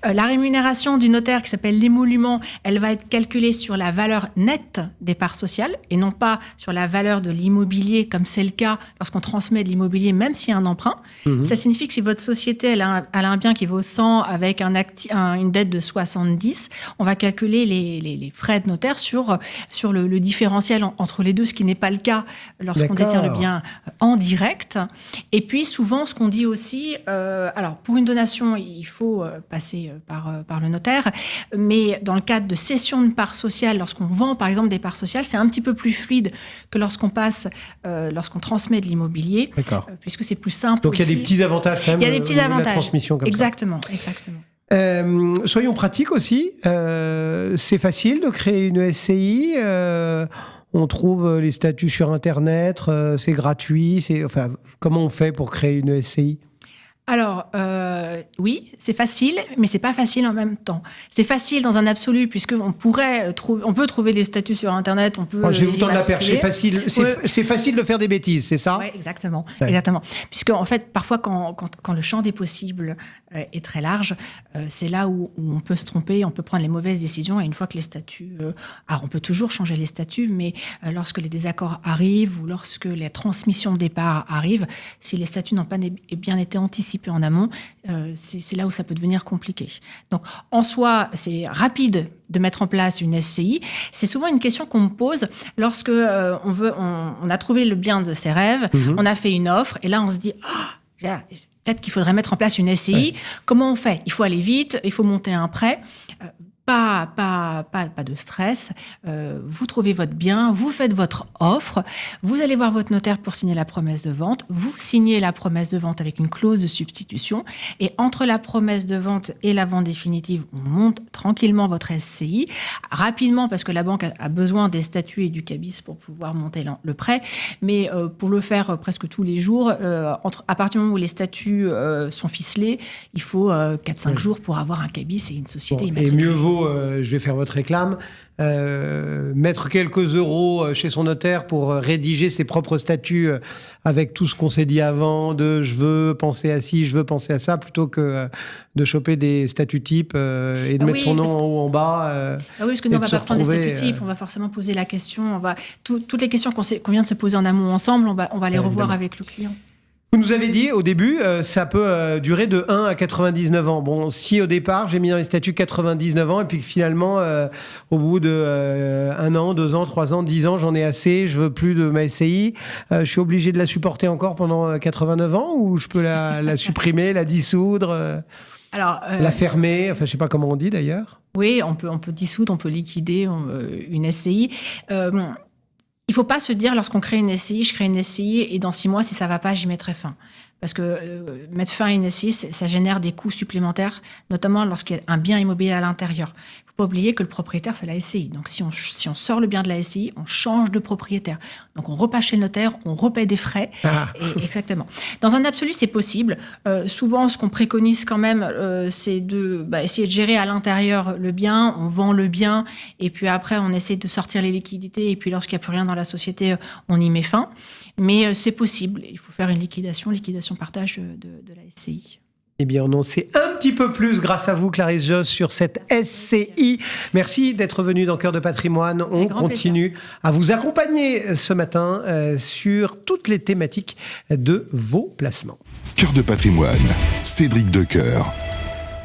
La rémunération du notaire, qui s'appelle l'émolument, elle va être calculée sur la valeur nette des parts sociales, et non pas sur la valeur de l'immobilier, comme c'est le cas lorsqu'on transmet de l'immobilier, même s'il y a un emprunt. Ça signifie que si votre société elle a un bien qui vaut 100 avec une dette de 70, on va calculer les frais de notaire sur le différentiel entre les deux, ce qui n'est pas le cas lorsqu'on détient le bien en direct. Et puis, souvent, ce qu'on dit aussi, alors, pour une donation, il faut passer par le notaire, mais dans le cadre de cession de parts sociales, lorsqu'on vend, par exemple, des parts sociales, c'est un petit peu plus fluide que lorsqu'on transmet de l'immobilier, puisque c'est plus simple. Donc, il y a des petits avantages quand même. Il y a des petits avantages. De la transmission comme exactement. Soyons pratiques aussi. C'est facile de créer une SCI. On trouve les statuts sur Internet. C'est gratuit. Comment on fait pour créer une SCI ? Alors, oui, c'est facile, mais c'est pas facile en même temps. C'est facile dans un absolu, puisqu'on peut trouver des statuts sur Internet, on peut... je vais vous tendre la perche, c'est facile de faire des bêtises, c'est ça ? Oui, exactement. Puisque, en fait, parfois, quand le champ des possibles est très large, c'est là où on peut se tromper, on peut prendre les mauvaises décisions, et une fois que les statuts... alors, on peut toujours changer les statuts, mais lorsque les désaccords arrivent, ou lorsque les transmissions de départ arrivent, si les statuts n'ont pas bien été anticipés, anticiper en amont, c'est là où ça peut devenir compliqué. Donc, en soi, c'est rapide de mettre en place une SCI. C'est souvent une question qu'on me pose lorsque on a trouvé le bien de ses rêves, on a fait une offre, et là, on se dit peut-être qu'il faudrait mettre en place une SCI. Ouais. Comment on fait ? Il faut aller vite, il faut monter un prêt. Pas de stress. Vous trouvez votre bien, vous faites votre offre, vous allez voir votre notaire pour signer la promesse de vente, vous signez la promesse de vente avec une clause de substitution, et entre la promesse de vente et la vente définitive, on monte tranquillement votre SCI, rapidement, parce que la banque a besoin des statuts et du cabis pour pouvoir monter le prêt, mais pour le faire presque tous les jours, à partir du moment où les statuts sont ficelés, il faut 4-5 jours pour avoir un cabis et une société immatriculée. Et mieux vaut, je vais faire votre réclame, mettre quelques euros chez son notaire pour rédiger ses propres statuts avec tout ce qu'on s'est dit avant, de je veux penser à ci, je veux penser à ça, plutôt que de choper des statuts types et de mettre son nom en haut, en bas. Oui, parce que nous, on ne va pas prendre des statuts types, on va forcément poser la question, toutes les questions qu'on vient de se poser en amont ensemble, on va les revoir avec le client. Vous nous avez dit au début, ça peut durer de 1 à 99 ans. Bon, si au départ, j'ai mis dans les statuts 99 ans et puis que finalement, au bout de 1 an, 2 ans, 3 ans, 10 ans, j'en ai assez, je veux plus de ma SCI, je suis obligé de la supporter encore pendant 89 ans ou je peux la supprimer, la dissoudre, la fermer, enfin je sais pas comment on dit d'ailleurs. Oui, on peut dissoudre, on peut liquider une SCI. Il ne faut pas se dire, lorsqu'on crée une SCI, je crée une SCI et dans 6 mois, si ça ne va pas, j'y mettrai fin. Parce que mettre fin à une SCI, ça génère des coûts supplémentaires, notamment lorsqu'il y a un bien immobilier à l'intérieur. Il ne faut pas oublier que le propriétaire, c'est la SCI. Donc, si on sort le bien de la SCI, on change de propriétaire. Donc, on repasse chez le notaire, on repaie des frais. Exactement. Dans un absolu, c'est possible. Souvent, ce qu'on préconise quand même, c'est de essayer de gérer à l'intérieur le bien. On vend le bien et puis après, on essaie de sortir les liquidités. Et puis, lorsqu'il n'y a plus rien dans la société, on y met fin. Mais c'est possible. Il faut faire une liquidation partage de la SCI. Eh bien, on en sait un petit peu plus grâce à vous, Clarisse Josse, sur cette SCI. Merci d'être venu dans Cœur de Patrimoine. On continue à vous accompagner ce matin sur toutes les thématiques de vos placements. Cœur de Patrimoine, Cédric Decoeur.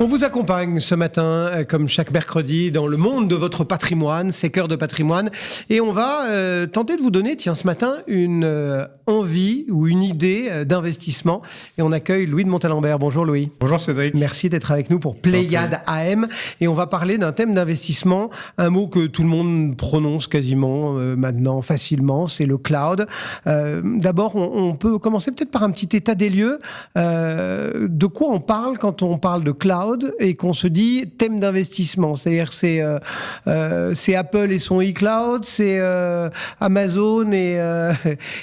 On vous accompagne ce matin, comme chaque mercredi, dans le monde de votre patrimoine, c'est Cœur de Patrimoine. Et on va tenter de vous donner, ce matin, une envie ou une idée d'investissement. Et on accueille Louis de Montalembert. Bonjour Louis. Bonjour Cédric. Merci d'être avec nous pour Pléiade AM. Et on va parler d'un thème d'investissement, un mot que tout le monde prononce quasiment maintenant facilement, c'est le cloud. D'abord, on peut commencer peut-être par un petit état des lieux. De quoi on parle quand on parle de cloud et qu'on se dit thème d'investissement, c'est-à-dire c'est Apple et son iCloud, c'est Amazon et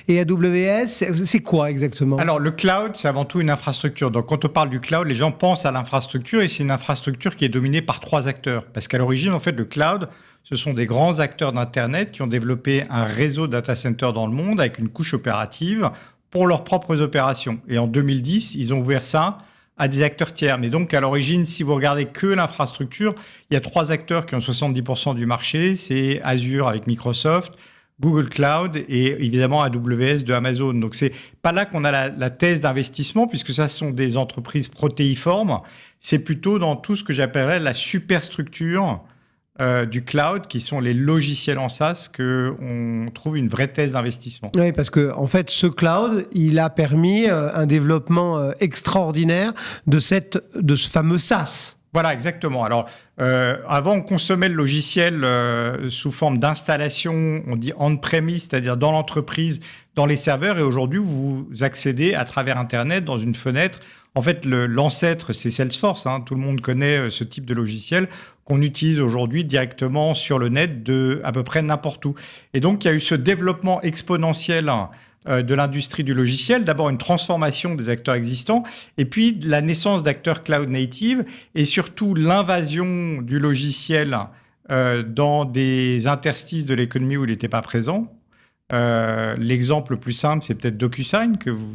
AWS, c'est quoi exactement ? Alors le cloud, c'est avant tout une infrastructure. Donc quand on parle du cloud, les gens pensent à l'infrastructure et c'est une infrastructure qui est dominée par 3 acteurs. Parce qu'à l'origine, en fait, le cloud, ce sont des grands acteurs d'Internet qui ont développé un réseau de data centers dans le monde avec une couche opérative pour leurs propres opérations. Et en 2010, ils ont ouvert ça à des acteurs tiers. Mais donc, à l'origine, si vous regardez que l'infrastructure, il y a 3 acteurs qui ont 70% du marché. C'est Azure avec Microsoft, Google Cloud et évidemment AWS de Amazon. Donc, c'est pas là qu'on a la thèse d'investissement puisque ça sont des entreprises protéiformes. C'est plutôt dans tout ce que j'appellerais la superstructure du cloud, qui sont les logiciels en SaaS, qu'on trouve une vraie thèse d'investissement. Oui, parce que en fait, ce cloud, il a permis un développement extraordinaire de ce fameux SaaS. Voilà, exactement. Alors, avant, on consommait le logiciel sous forme d'installation, on dit on-premise, c'est-à-dire dans l'entreprise, dans les serveurs. Et aujourd'hui, vous accédez à travers Internet dans une fenêtre. En fait, l'ancêtre, c'est Salesforce. Tout le monde connaît ce type de logiciel qu'on utilise aujourd'hui directement sur le net de à peu près n'importe où. Et donc, il y a eu ce développement exponentiel de l'industrie du logiciel. D'abord, une transformation des acteurs existants et puis la naissance d'acteurs cloud native et surtout l'invasion du logiciel dans des interstices de l'économie où il n'était pas présent. L'exemple le plus simple, c'est peut-être DocuSign, que vous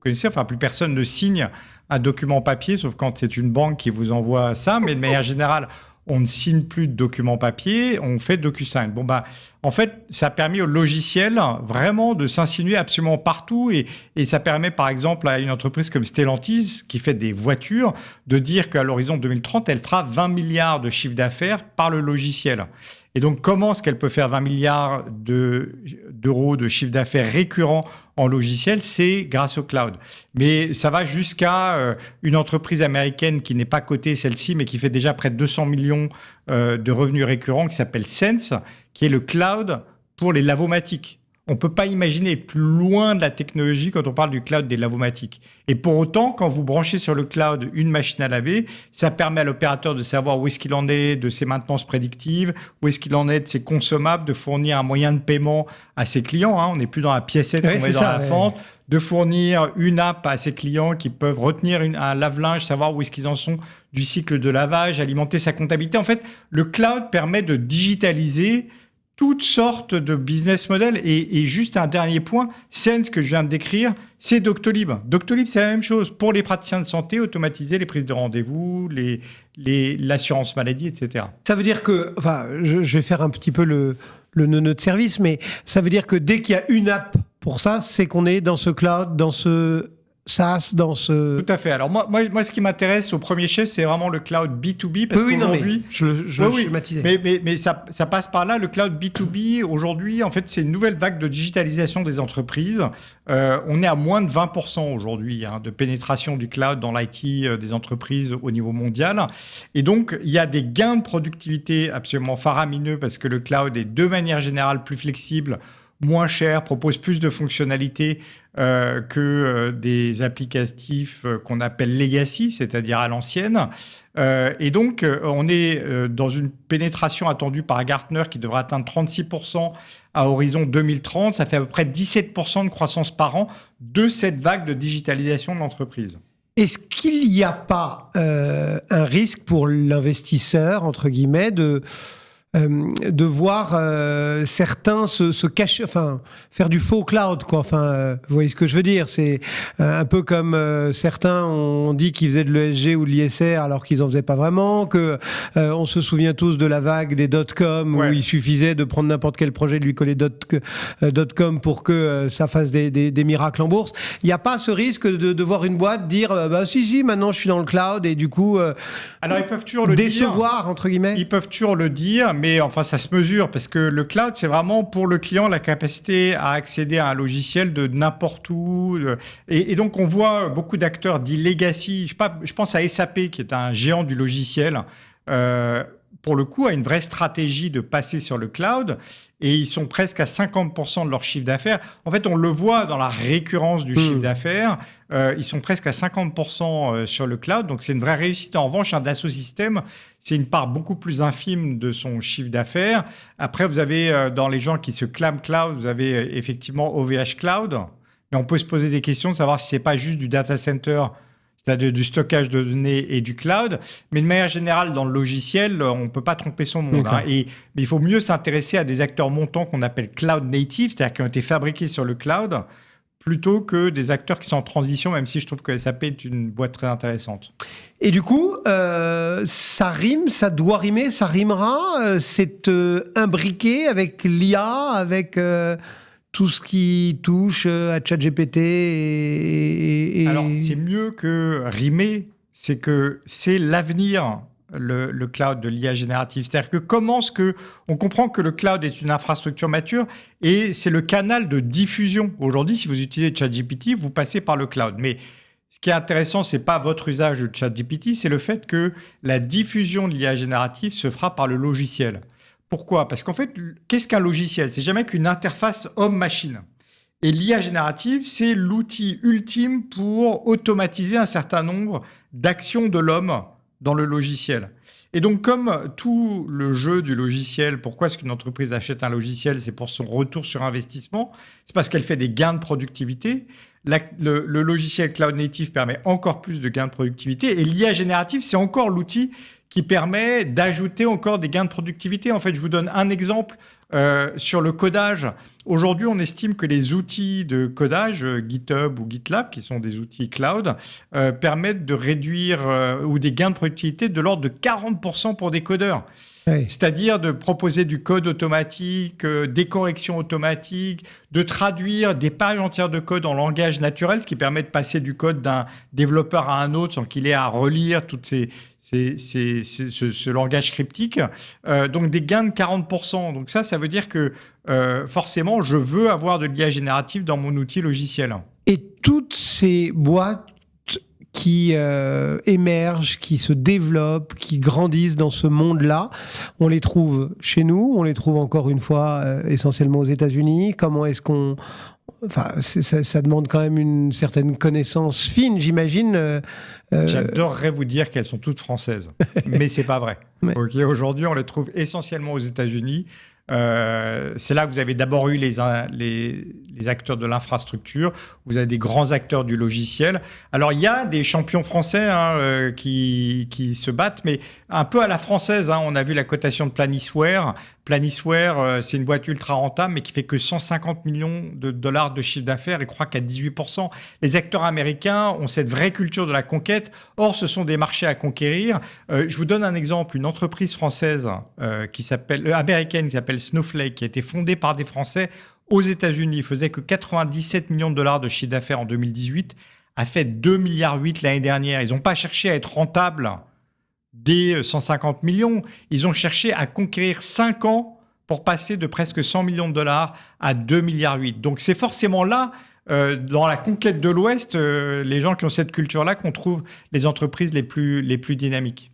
connaissez. Enfin, plus personne ne signe un document papier, sauf quand c'est une banque qui vous envoie ça. Mais de manière générale, on ne signe plus de documents papier, on fait DocuSign. Bon, en fait, ça a permis au logiciel vraiment de s'insinuer absolument partout et ça permet, par exemple, à une entreprise comme Stellantis, qui fait des voitures, de dire qu'à l'horizon 2030, elle fera 20 milliards de chiffre d'affaires par le logiciel. Et donc, comment est-ce qu'elle peut faire 20 milliards d'euros de chiffre d'affaires récurrent en logiciel? C'est grâce au cloud. Mais ça va jusqu'à une entreprise américaine qui n'est pas cotée, celle-ci, mais qui fait déjà près de 200 millions de revenus récurrents, qui s'appelle Sense, qui est le cloud pour les lavomatiques. On ne peut pas imaginer plus loin de la technologie quand on parle du cloud des lavomatiques. Et pour autant, quand vous branchez sur le cloud une machine à laver, ça permet à l'opérateur de savoir où est-ce qu'il en est de ses maintenances prédictives, où est-ce qu'il en est de ses consommables, de fournir un moyen de paiement à ses clients. On n'est plus dans la piécette qu'on met dans la fente. De fournir une app à ses clients qui peuvent retenir un lave-linge, savoir où est-ce qu'ils en sont du cycle de lavage, alimenter sa comptabilité. En fait, le cloud permet de digitaliser toutes sortes de business models. Et juste un dernier point, Sense que je viens de décrire, c'est Doctolib. Doctolib, c'est la même chose. Pour les praticiens de santé, automatiser les prises de rendez-vous, l'assurance maladie, etc. Ça veut dire que, je vais faire un petit peu le nœud de service, mais ça veut dire que dès qu'il y a une app pour ça, c'est qu'on est dans ce cloud, dans ce SaaS, dans ce... Tout à fait. Alors moi, ce qui m'intéresse au premier chef, c'est vraiment le cloud B2B, parce qu'aujourd'hui... je schématisais. Mais ça passe par là. Le cloud B2B, aujourd'hui, en fait, c'est une nouvelle vague de digitalisation des entreprises. On est à moins de 20% aujourd'hui de pénétration du cloud dans l'IT des entreprises au niveau mondial. Et donc, il y a des gains de productivité absolument faramineux, parce que le cloud est de manière générale plus flexible, moins cher, propose plus de fonctionnalités que des applicatifs qu'on appelle legacy, c'est-à-dire à l'ancienne. Et donc, on est dans une pénétration attendue par Gartner qui devrait atteindre 36% à horizon 2030. Ça fait à peu près 17% de croissance par an de cette vague de digitalisation de l'entreprise. Est-ce qu'il n'y a pas un risque pour l'investisseur, entre guillemets, de voir certains se cacher, faire du faux cloud, quoi. Vous voyez ce que je veux dire? C'est un peu comme certains ont dit qu'ils faisaient de l'ESG ou de l'ISR alors qu'ils en faisaient pas vraiment, que on se souvient tous de la vague des .com où il suffisait de prendre n'importe quel projet, de lui coller .com pour que ça fasse des miracles en bourse. Il n'y a pas ce risque de voir une boîte dire si, maintenant je suis dans le cloud et du coup alors ils peuvent toujours le décevoir, dire, entre guillemets. Ils peuvent toujours le dire, mais enfin, ça se mesure parce que le cloud, c'est vraiment pour le client la capacité à accéder à un logiciel de n'importe où. Et donc, on voit beaucoup d'acteurs dits legacy. Je pense à SAP, qui est un géant du logiciel. Pour le coup, a une vraie stratégie de passer sur le cloud et ils sont presque à 50% de leur chiffre d'affaires. En fait, on le voit dans la récurrence du chiffre d'affaires. Ils sont presque à 50% sur le cloud. Donc, c'est une vraie réussite. En revanche, un Dassault Systèmes, c'est une part beaucoup plus infime de son chiffre d'affaires. Après, vous avez dans les gens qui se clament cloud, vous avez effectivement OVH Cloud. Mais on peut se poser des questions de savoir si c'est pas juste du data center, c'est-à-dire du stockage de données et du cloud. Mais de manière générale, dans le logiciel, on ne peut pas tromper son monde. Mais il faut mieux s'intéresser à des acteurs montants qu'on appelle cloud native, c'est-à-dire qui ont été fabriqués sur le cloud, plutôt que des acteurs qui sont en transition, même si je trouve que SAP est une boîte très intéressante. Et du coup, ça rime, ça doit rimer, ça rimera, c'est imbriqué avec l'IA, avec... tout ce qui touche à ChatGPT et... Alors, c'est mieux que rimer, c'est que c'est l'avenir, le cloud de l'IA générative. C'est-à-dire que on comprend que le cloud est une infrastructure mature et c'est le canal de diffusion. Aujourd'hui, si vous utilisez ChatGPT, vous passez par le cloud. Mais ce qui est intéressant, c'est pas votre usage de ChatGPT, c'est le fait que la diffusion de l'IA générative se fera par le logiciel. Pourquoi ? Parce qu'en fait, qu'est-ce qu'un logiciel ? C'est jamais qu'une interface homme-machine. Et l'IA générative, c'est l'outil ultime pour automatiser un certain nombre d'actions de l'homme dans le logiciel. Et donc, comme tout le jeu du logiciel, pourquoi est-ce qu'une entreprise achète un logiciel ? C'est pour son retour sur investissement. C'est parce qu'elle fait des gains de productivité. Le logiciel cloud native permet encore plus de gains de productivité. Et l'IA générative, c'est encore l'outil qui permet d'ajouter encore des gains de productivité. En fait, je vous donne un exemple. Sur le codage, aujourd'hui, on estime que les outils de codage, GitHub ou GitLab, qui sont des outils cloud, permettent de réduire ou des gains de productivité de l'ordre de 40% pour des codeurs. Oui. C'est-à-dire de proposer du code automatique, des corrections automatiques, de traduire des pages entières de code en langage naturel, ce qui permet de passer du code d'un développeur à un autre sans qu'il ait à relire toutes ce langage cryptique. Donc des gains de 40%. Donc ça veut dire que forcément, je veux avoir de l'IA générative dans mon outil logiciel. Et toutes ces boîtes qui émergent, qui se développent, qui grandissent dans ce monde-là, on les trouve chez nous, on les trouve encore une fois essentiellement aux États-Unis. Comment est-ce qu'on... Enfin, ça demande quand même une certaine connaissance fine, j'imagine. J'adorerais vous dire qu'elles sont toutes françaises, mais c'est pas vrai. Ouais. Okay, aujourd'hui, on les trouve essentiellement aux États-Unis. C'est là que vous avez d'abord eu les acteurs de l'infrastructure, vous avez des grands acteurs du logiciel. Alors, il y a des champions français qui se battent, mais un peu à la française. On a vu la cotation de Planisware. Planisware, c'est une boîte ultra rentable, mais qui fait que 150 millions de dollars de chiffre d'affaires et croit qu'à 18%. Les acteurs américains ont cette vraie culture de la conquête. Or, ce sont des marchés à conquérir. Je vous donne un exemple. Une entreprise française américaine qui s'appelle Snowflake, qui a été fondée par des Français aux États-Unis, faisait que 97 millions de dollars de chiffre d'affaires en 2018, a fait 2,8 milliards l'année dernière. Ils n'ont pas cherché à être rentables dès 150 millions. Ils ont cherché à conquérir 5 ans pour passer de presque 100 millions de dollars à 2,8 milliards. Donc c'est forcément là, dans la conquête de l'Ouest, les gens qui ont cette culture-là, qu'on trouve les entreprises les plus dynamiques.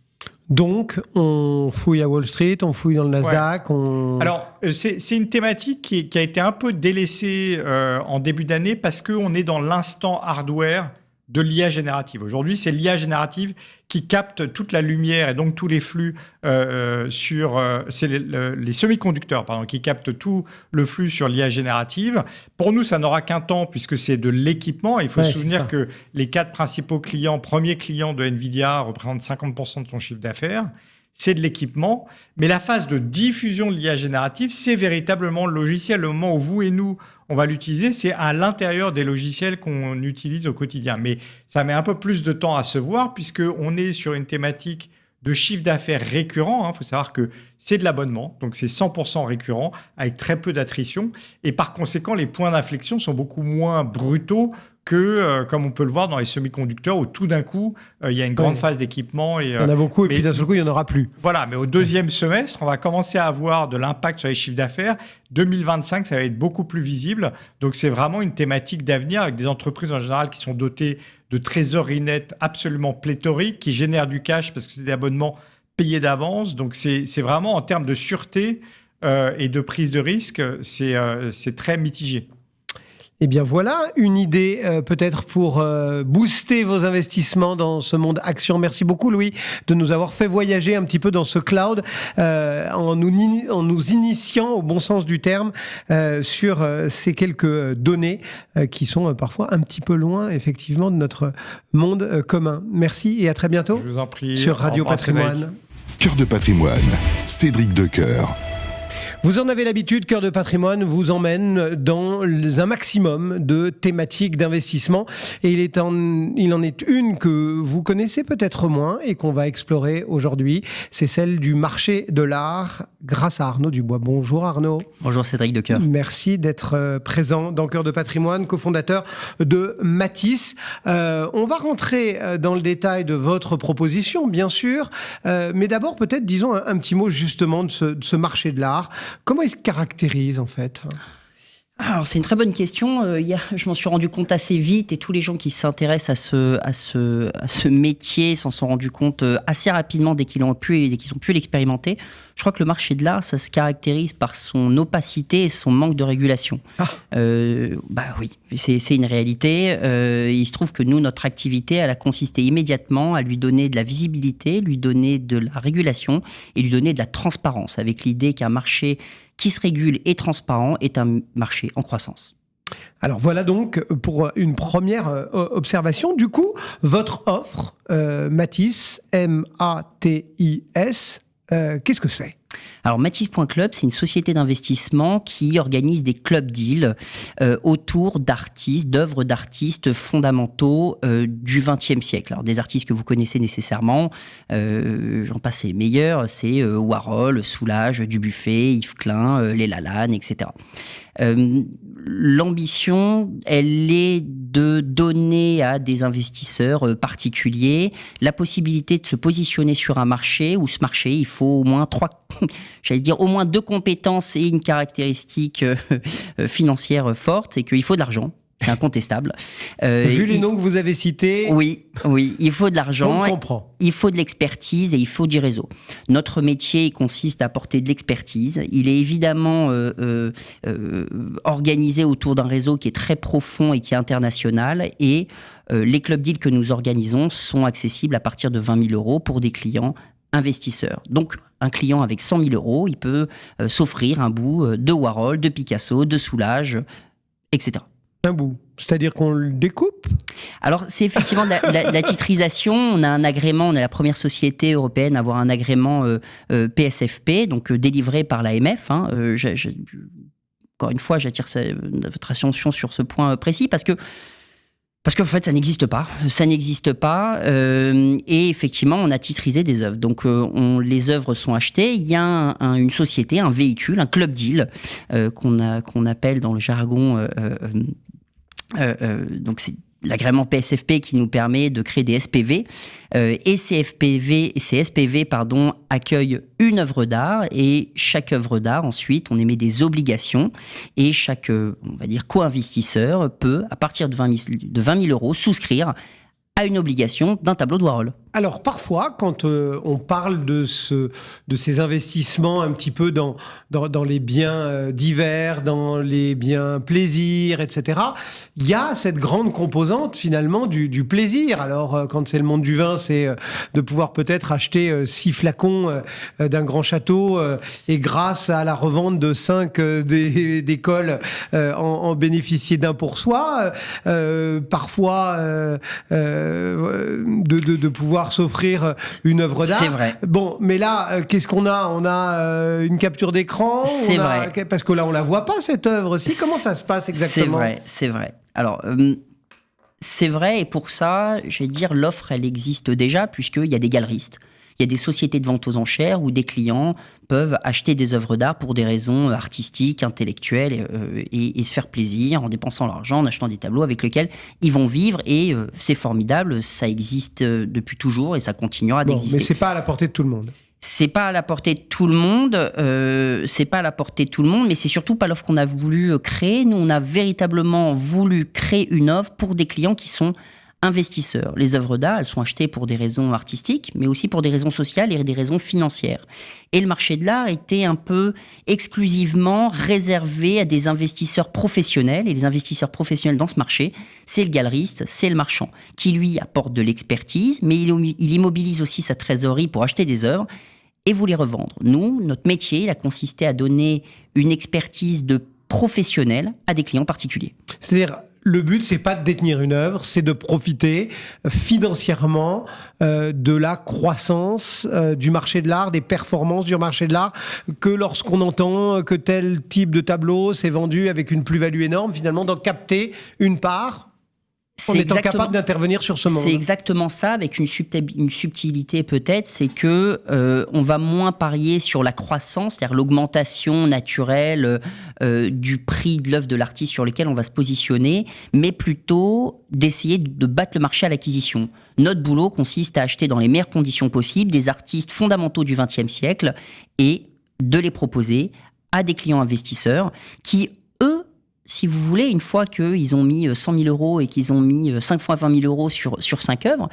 Donc, on fouille à Wall Street, on fouille dans le Nasdaq. Ouais. Alors, c'est une thématique qui a été un peu délaissée en début d'année parce qu'on est dans l'instant hardware de l'IA générative. Aujourd'hui, c'est l'IA générative qui capte toute la lumière et donc tous les flux c'est les semi-conducteurs qui captent tout le flux sur l'IA générative. Pour nous, ça n'aura qu'un temps puisque c'est de l'équipement. Il faut se souvenir que les 4 principaux premiers clients de NVIDIA représentent 50% de son chiffre d'affaires. C'est de l'équipement. Mais la phase de diffusion de l'IA générative, c'est véritablement le logiciel. Le moment où vous et nous, on va l'utiliser, c'est à l'intérieur des logiciels qu'on utilise au quotidien. Mais ça met un peu plus de temps à se voir puisqu'on est sur une thématique de chiffre d'affaires récurrent. Il faut savoir que c'est de l'abonnement, donc c'est 100% récurrent avec très peu d'attrition. Et par conséquent, les points d'inflexion sont beaucoup moins brutaux que, comme on peut le voir dans les semi-conducteurs, où tout d'un coup, il y a une grande phase d'équipement. Il y en a beaucoup, et puis d'un seul coup, il n'y en aura plus. Voilà, mais au deuxième semestre, on va commencer à avoir de l'impact sur les chiffres d'affaires. 2025, ça va être beaucoup plus visible. Donc, c'est vraiment une thématique d'avenir avec des entreprises en général qui sont dotées de trésorerie nette absolument pléthorique, qui génèrent du cash parce que c'est des abonnements payés d'avance. Donc, c'est vraiment en termes de sûreté et de prise de risque, c'est très mitigé. Eh bien voilà, une idée peut-être pour booster vos investissements dans ce monde action. Merci beaucoup Louis de nous avoir fait voyager un petit peu dans ce cloud en nous initiant au bon sens du terme sur ces quelques données qui sont parfois un petit peu loin effectivement de notre monde commun. Merci et à très bientôt. Je vous en prie. Sur Radio Patrimoine. Cœur de patrimoine, Cédric Decoeur. Vous en avez l'habitude, Cœur de patrimoine vous emmène dans un maximum de thématiques d'investissement. Et il en est une que vous connaissez peut-être moins et qu'on va explorer aujourd'hui. C'est celle du marché de l'art grâce à Arnaud Dubois. Bonjour Arnaud. Bonjour Cédric Decoeur. Merci d'être présent dans Cœur de patrimoine, cofondateur de Matisse. On va rentrer dans le détail de votre proposition, bien sûr. Mais d'abord, peut-être, disons un petit mot justement de ce marché de l'art. Comment il se caractérise en fait ? Alors c'est une très bonne question. Je m'en suis rendu compte assez vite et tous les gens qui s'intéressent à ce métier s'en sont rendus compte assez rapidement dès qu'ils ont pu l'expérimenter. Je crois que le marché de l'art, ça se caractérise par son opacité et son manque de régulation. Oui, c'est une réalité. Il se trouve que nous, notre activité, elle a consisté immédiatement à lui donner de la visibilité, lui donner de la régulation et lui donner de la transparence, avec l'idée qu'un marché qui se régule et transparent est un marché en croissance. Alors voilà donc pour une première observation. Du coup, votre offre, Matisse, M-A-T-I-S, qu'est-ce que c'est ? Alors Matisse.club, c'est une société d'investissement qui organise des club deals autour d'artistes, d'œuvres d'artistes fondamentaux du XXe siècle. Alors des artistes que vous connaissez nécessairement, j'en passe les meilleurs, c'est Warhol, Soulage, Dubuffet, Yves Klein, les Lalanne, etc. L'ambition, elle est de donner à des investisseurs particuliers la possibilité de se positionner sur un marché où ce marché, il faut au moins au moins 2 compétences et une caractéristique financière forte, c'est qu'il faut de l'argent. C'est incontestable. Vu les noms que vous avez cités... Oui, il faut de l'argent, on comprend. Il faut de l'expertise et il faut du réseau. Notre métier consiste à apporter de l'expertise. Il est évidemment organisé autour d'un réseau qui est très profond et qui est international. Et les club deals que nous organisons sont accessibles à partir de 20 000 euros pour des clients investisseurs. Donc, un client avec 100 000 euros, il peut s'offrir un bout de Warhol, de Picasso, de Soulage, etc. Un bout, c'est-à-dire qu'on le découpe ? Alors, c'est effectivement la titrisation. On a un agrément, on est la première société européenne à avoir un agrément PSFP, donc délivré par l'AMF. Encore une fois, j'attire votre attention sur ce point précis parce que en fait, ça n'existe pas. Ça n'existe pas. Et effectivement, on a titrisé des œuvres. Donc, les œuvres sont achetées. Il y a une société, un véhicule, un club deal qu'on appelle dans le jargon. Donc, c'est l'agrément PSFP qui nous permet de créer des SPV. Et ces SPV accueillent une œuvre d'art et chaque œuvre d'art, ensuite, on émet des obligations et chaque, on va dire, co-investisseur peut, à partir de 20 000 euros, souscrire à une obligation d'un tableau de Warhol. Alors parfois, quand on parle de ces investissements un petit peu dans les biens divers, dans les biens plaisir, etc., il y a cette grande composante finalement du plaisir. Alors quand c'est le monde du vin, c'est de pouvoir peut-être acheter 6 flacons d'un grand château et grâce à la revente de 5 d'écoles en bénéficier d'un pour soi. Parfois de pouvoir s'offrir une œuvre d'art. C'est vrai. Bon, mais là, qu'est-ce qu'on a ? On a une capture d'écran ? C'est vrai. Parce que là, on la voit pas, cette œuvre-ci. Comment ça se passe exactement ? C'est vrai. Alors, c'est vrai, et pour ça, je vais dire, l'offre, elle existe déjà, puisqu'il y a des galeristes. Il y a des sociétés de vente aux enchères où des clients peuvent acheter des œuvres d'art pour des raisons artistiques, intellectuelles et se faire plaisir en dépensant l'argent, en achetant des tableaux avec lesquels ils vont vivre. Et c'est formidable, ça existe depuis toujours et ça continuera d'exister. Mais c'est pas à la portée de tout le monde. C'est pas à la portée de tout le monde, mais c'est surtout pas l'offre qu'on a voulu créer. Nous, on a véritablement voulu créer une offre pour des clients qui sont investisseurs. Les œuvres d'art, elles sont achetées pour des raisons artistiques, mais aussi pour des raisons sociales et des raisons financières. Et le marché de l'art était un peu exclusivement réservé à des investisseurs professionnels. Et les investisseurs professionnels dans ce marché, c'est le galeriste, c'est le marchand, qui lui apporte de l'expertise, mais il immobilise aussi sa trésorerie pour acheter des œuvres et vous les revendre. Nous, notre métier, il a consisté à donner une expertise de professionnel à des clients particuliers. C'est-à-dire, le but, c'est pas de détenir une œuvre, c'est de profiter financièrement de la croissance du marché de l'art, des performances du marché de l'art, que lorsqu'on entend que tel type de tableau s'est vendu avec une plus-value énorme, finalement, d'en capter une part en étant capable d'intervenir sur ce monde. C'est exactement ça, avec une subtilité peut-être, c'est que on va moins parier sur la croissance, c'est-à-dire l'augmentation naturelle du prix de l'œuvre de l'artiste sur lequel on va se positionner, mais plutôt d'essayer de battre le marché à l'acquisition. Notre boulot consiste à acheter dans les meilleures conditions possibles des artistes fondamentaux du XXe siècle et de les proposer à des clients investisseurs qui, eux, si vous voulez, une fois qu'ils ont mis 100 000 euros et qu'ils ont mis 5 fois 20 000 euros sur 5 œuvres,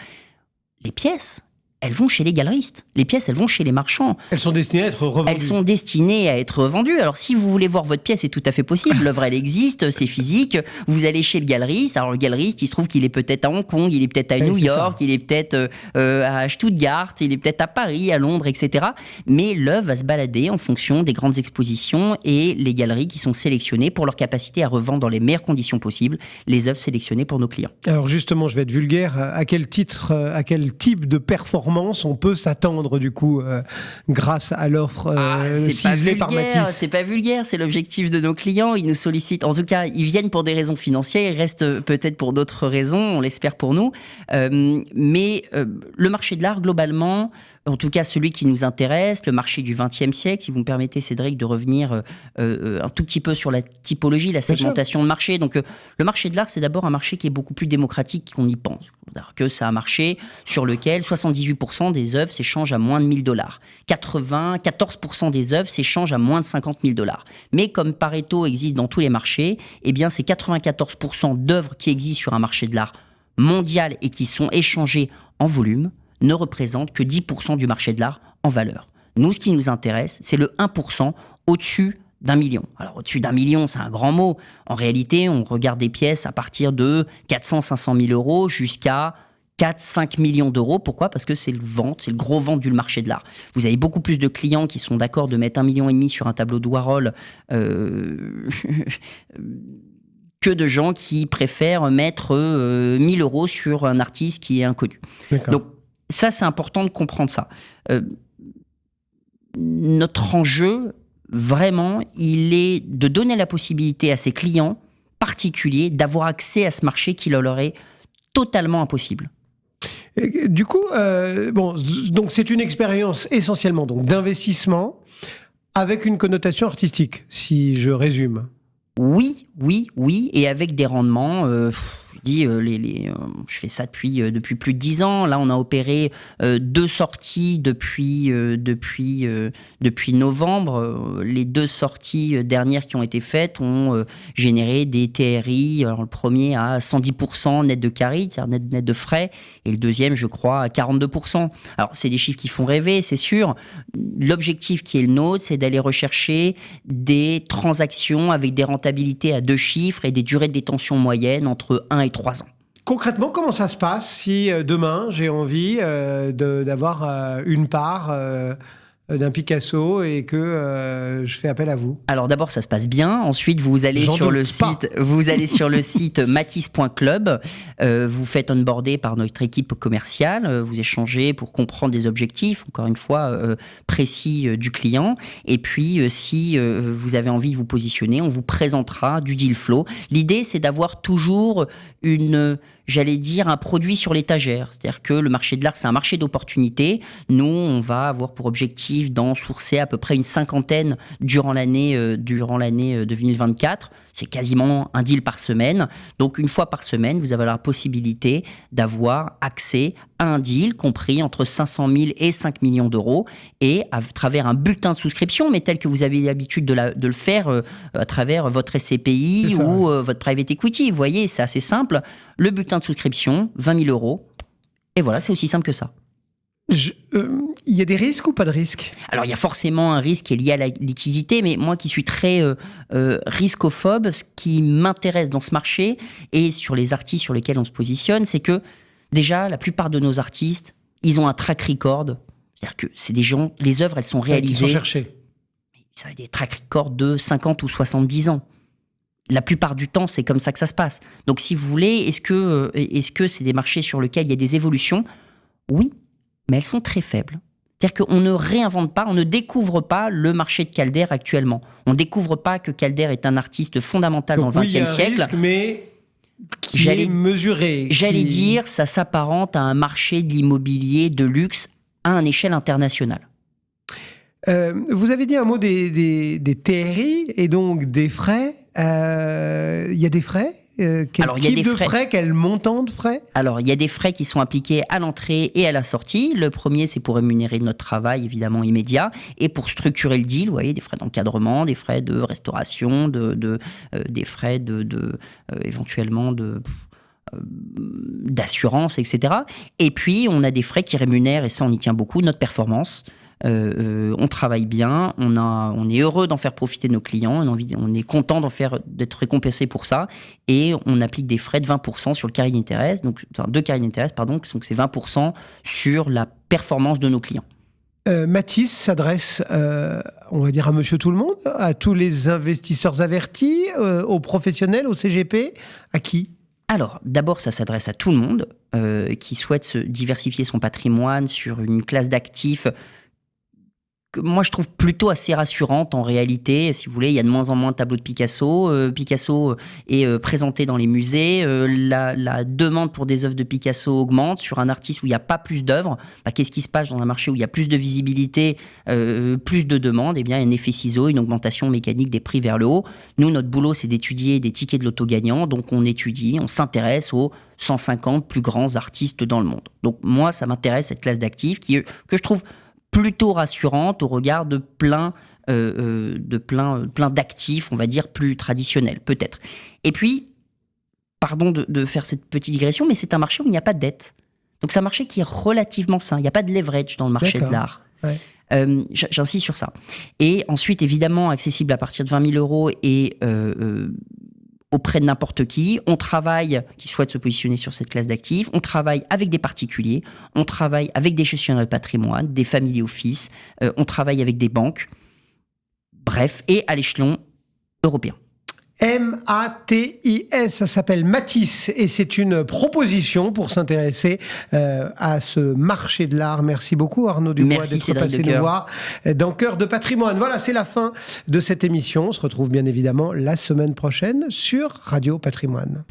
les pièces, elles vont chez les galeristes. Les pièces, elles vont chez les marchands. Elles sont destinées à être revendues. Elles sont destinées à être revendues. Alors, si vous voulez voir votre pièce, c'est tout à fait possible. L'œuvre, elle existe, c'est physique. Vous allez chez le galeriste. Alors, le galeriste, il se trouve qu'il est peut-être à Hong Kong, il est peut-être à New York, il est peut-être à Stuttgart, il est peut-être à Paris, à Londres, etc. Mais l'œuvre va se balader en fonction des grandes expositions et les galeries qui sont sélectionnées pour leur capacité à revendre dans les meilleures conditions possibles les œuvres sélectionnées pour nos clients. Alors, justement, je vais être vulgaire. À quel type de performance performance on peut s'attendre du coup grâce à l'offre ciselée par Mathys? C'est pas vulgaire, c'est l'objectif de nos clients. Ils nous sollicitent, en tout cas, ils viennent pour des raisons financières, ils restent peut-être pour d'autres raisons, on l'espère pour nous. Mais le marché de l'art, globalement, en tout cas celui qui nous intéresse, le marché du XXe siècle, si vous me permettez, Cédric, de revenir un tout petit peu sur la typologie, la segmentation de marché. Donc le marché de l'art, c'est d'abord un marché qui est beaucoup plus démocratique qu'on y pense. C'est-à-dire que c'est un marché sur lequel 78% des œuvres s'échangent à moins de $1,000. 94% des œuvres s'échangent à moins de $50,000. Mais comme Pareto existe dans tous les marchés, eh bien ces 94% d'œuvres qui existent sur un marché de l'art mondial et qui sont échangées en volume ne représentent que 10% du marché de l'art en valeur. Nous, ce qui nous intéresse, c'est le 1% au-dessus d'1 million. Alors, au-dessus d'1 million, c'est un grand mot. En réalité, on regarde des pièces à partir de 400-500 000 euros jusqu'à 4-5 millions d'euros. Pourquoi ? Parce que c'est le gros ventre du marché de l'art. Vous avez beaucoup plus de clients qui sont d'accord de mettre 1,5 million sur un tableau de Warhol que de gens qui préfèrent mettre 1 000 euros sur un artiste qui est inconnu. D'accord. Donc, ça, c'est important de comprendre ça. Notre enjeu, vraiment, il est de donner la possibilité à ces clients particuliers d'avoir accès à ce marché qui leur est totalement impossible. Et, du coup, donc c'est une expérience essentiellement donc, d'investissement avec une connotation artistique, si je résume. Oui, et avec des rendements. Je fais ça depuis plus de 10 ans. Là, on a opéré 2 sorties depuis novembre. Les 2 sorties dernières qui ont été faites ont généré des TRI. Alors, le premier à 110% net de carry, c'est-à-dire net de frais, et le deuxième, je crois, à 42%. Alors, c'est des chiffres qui font rêver, c'est sûr. L'objectif qui est le nôtre, c'est d'aller rechercher des transactions avec des rentabilités à 2 chiffres et des durées de détention moyennes entre 1 et 3 ans. Concrètement, comment ça se passe si demain j'ai envie d'avoir une part d'un Picasso et que je fais appel à vous? Alors d'abord, ça se passe bien. Ensuite, vous allez sur le site mathys.club. Vous faites onboarder par notre équipe commerciale. Vous échangez pour comprendre des objectifs, encore une fois, précis du client. Et puis, si vous avez envie de vous positionner, on vous présentera du deal flow. L'idée, c'est d'avoir toujours un produit sur l'étagère. C'est-à-dire que le marché de l'art, c'est un marché d'opportunités. Nous, on va avoir pour objectif d'en sourcer à peu près une 50aine durant l'année 2024. C'est quasiment un deal par semaine. Donc, une fois par semaine, vous avez la possibilité d'avoir accès à un deal compris entre 500 000 et 5 millions d'euros et à travers un bulletin de souscription, mais tel que vous avez l'habitude de le faire à travers votre SCPI ou votre private equity. Vous voyez, c'est assez simple. Le bulletin de souscription, 20 000 euros. Et voilà, c'est aussi simple que ça. Il y a des risques ou pas de risques? Alors, il y a forcément un risque qui est lié à la liquidité, mais moi qui suis très riscophobe, ce qui m'intéresse dans ce marché et sur les artistes sur lesquels on se positionne, c'est que déjà, la plupart de nos artistes, ils ont un track record. C'est-à-dire que c'est des gens, les œuvres, elles sont réalisées. Ils sont cherchés. Ça a des track records de 50 ou 70 ans. La plupart du temps, c'est comme ça que ça se passe. Donc, si vous voulez, est-ce que c'est des marchés sur lesquels il y a des évolutions? Oui, mais elles sont très faibles. C'est-à-dire qu'on ne réinvente pas, on ne découvre pas le marché de Calder actuellement. On ne découvre pas que Calder est un artiste fondamental donc, dans le XXe siècle. Risque, mais qui est mesuré. J'allais dire, ça s'apparente à un marché de l'immobilier de luxe à une échelle internationale. Vous avez dit un mot des TRI et donc des frais. Il y a des frais? Quel type de frais? Quel montant de frais? Alors, il y a des frais qui sont appliqués à l'entrée et à la sortie. Le premier, c'est pour rémunérer notre travail, évidemment, immédiat, et pour structurer le deal, vous voyez, des frais d'encadrement, des frais de restauration, des frais éventuellement d'assurance, etc. Et puis, on a des frais qui rémunèrent, et ça, on y tient beaucoup, notre performance. On travaille bien, on est heureux d'en faire profiter nos clients, on est content d'être récompensé pour ça, et on applique des frais de 20% sur le carry interest, de carry interest, donc c'est 20% sur la performance de nos clients. Mathys s'adresse, on va dire, à monsieur tout le monde, à tous les investisseurs avertis, aux professionnels, aux CGP, à qui? Alors, d'abord, ça s'adresse à tout le monde qui souhaite se diversifier son patrimoine sur une classe d'actifs que moi je trouve plutôt assez rassurante en réalité. Si vous voulez, il y a de moins en moins de tableaux de Picasso. Picasso est présenté dans les musées. La demande pour des œuvres de Picasso augmente. Sur un artiste où il n'y a pas plus d'œuvres, qu'est-ce qui se passe dans un marché où il y a plus de visibilité, plus de demandes? Eh bien, il y a un effet ciseau, une augmentation mécanique des prix vers le haut. Nous, notre boulot, c'est d'étudier des tickets de loto gagnants. Donc, on s'intéresse aux 150 plus grands artistes dans le monde. Donc, moi, ça m'intéresse, cette classe d'actifs que je trouve plutôt rassurante au regard de plein d'actifs, on va dire, plus traditionnels, peut-être. Et puis, pardon de faire cette petite digression, mais c'est un marché où il n'y a pas de dette. Donc, c'est un marché qui est relativement sain. Il n'y a pas de leverage dans le marché de l'art. Ouais. J'insiste sur ça. Et ensuite, évidemment, accessible à partir de 20 000 € et auprès de n'importe qui. On travaille, qui souhaite se positionner sur cette classe d'actifs, on travaille avec des particuliers, on travaille avec des gestionnaires de patrimoine, des family office, on travaille avec des banques, bref, et à l'échelon européen. MATIS, ça s'appelle Matisse, et c'est une proposition pour s'intéresser à ce marché de l'art. Merci beaucoup Arnaud Dubois d'être passé nous voir dans Cœur de Patrimoine. Voilà, c'est la fin de cette émission. On se retrouve bien évidemment la semaine prochaine sur Radio Patrimoine.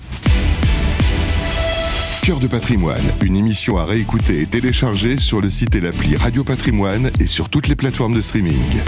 Cœur de Patrimoine, une émission à réécouter et télécharger sur le site et l'appli Radio Patrimoine et sur toutes les plateformes de streaming.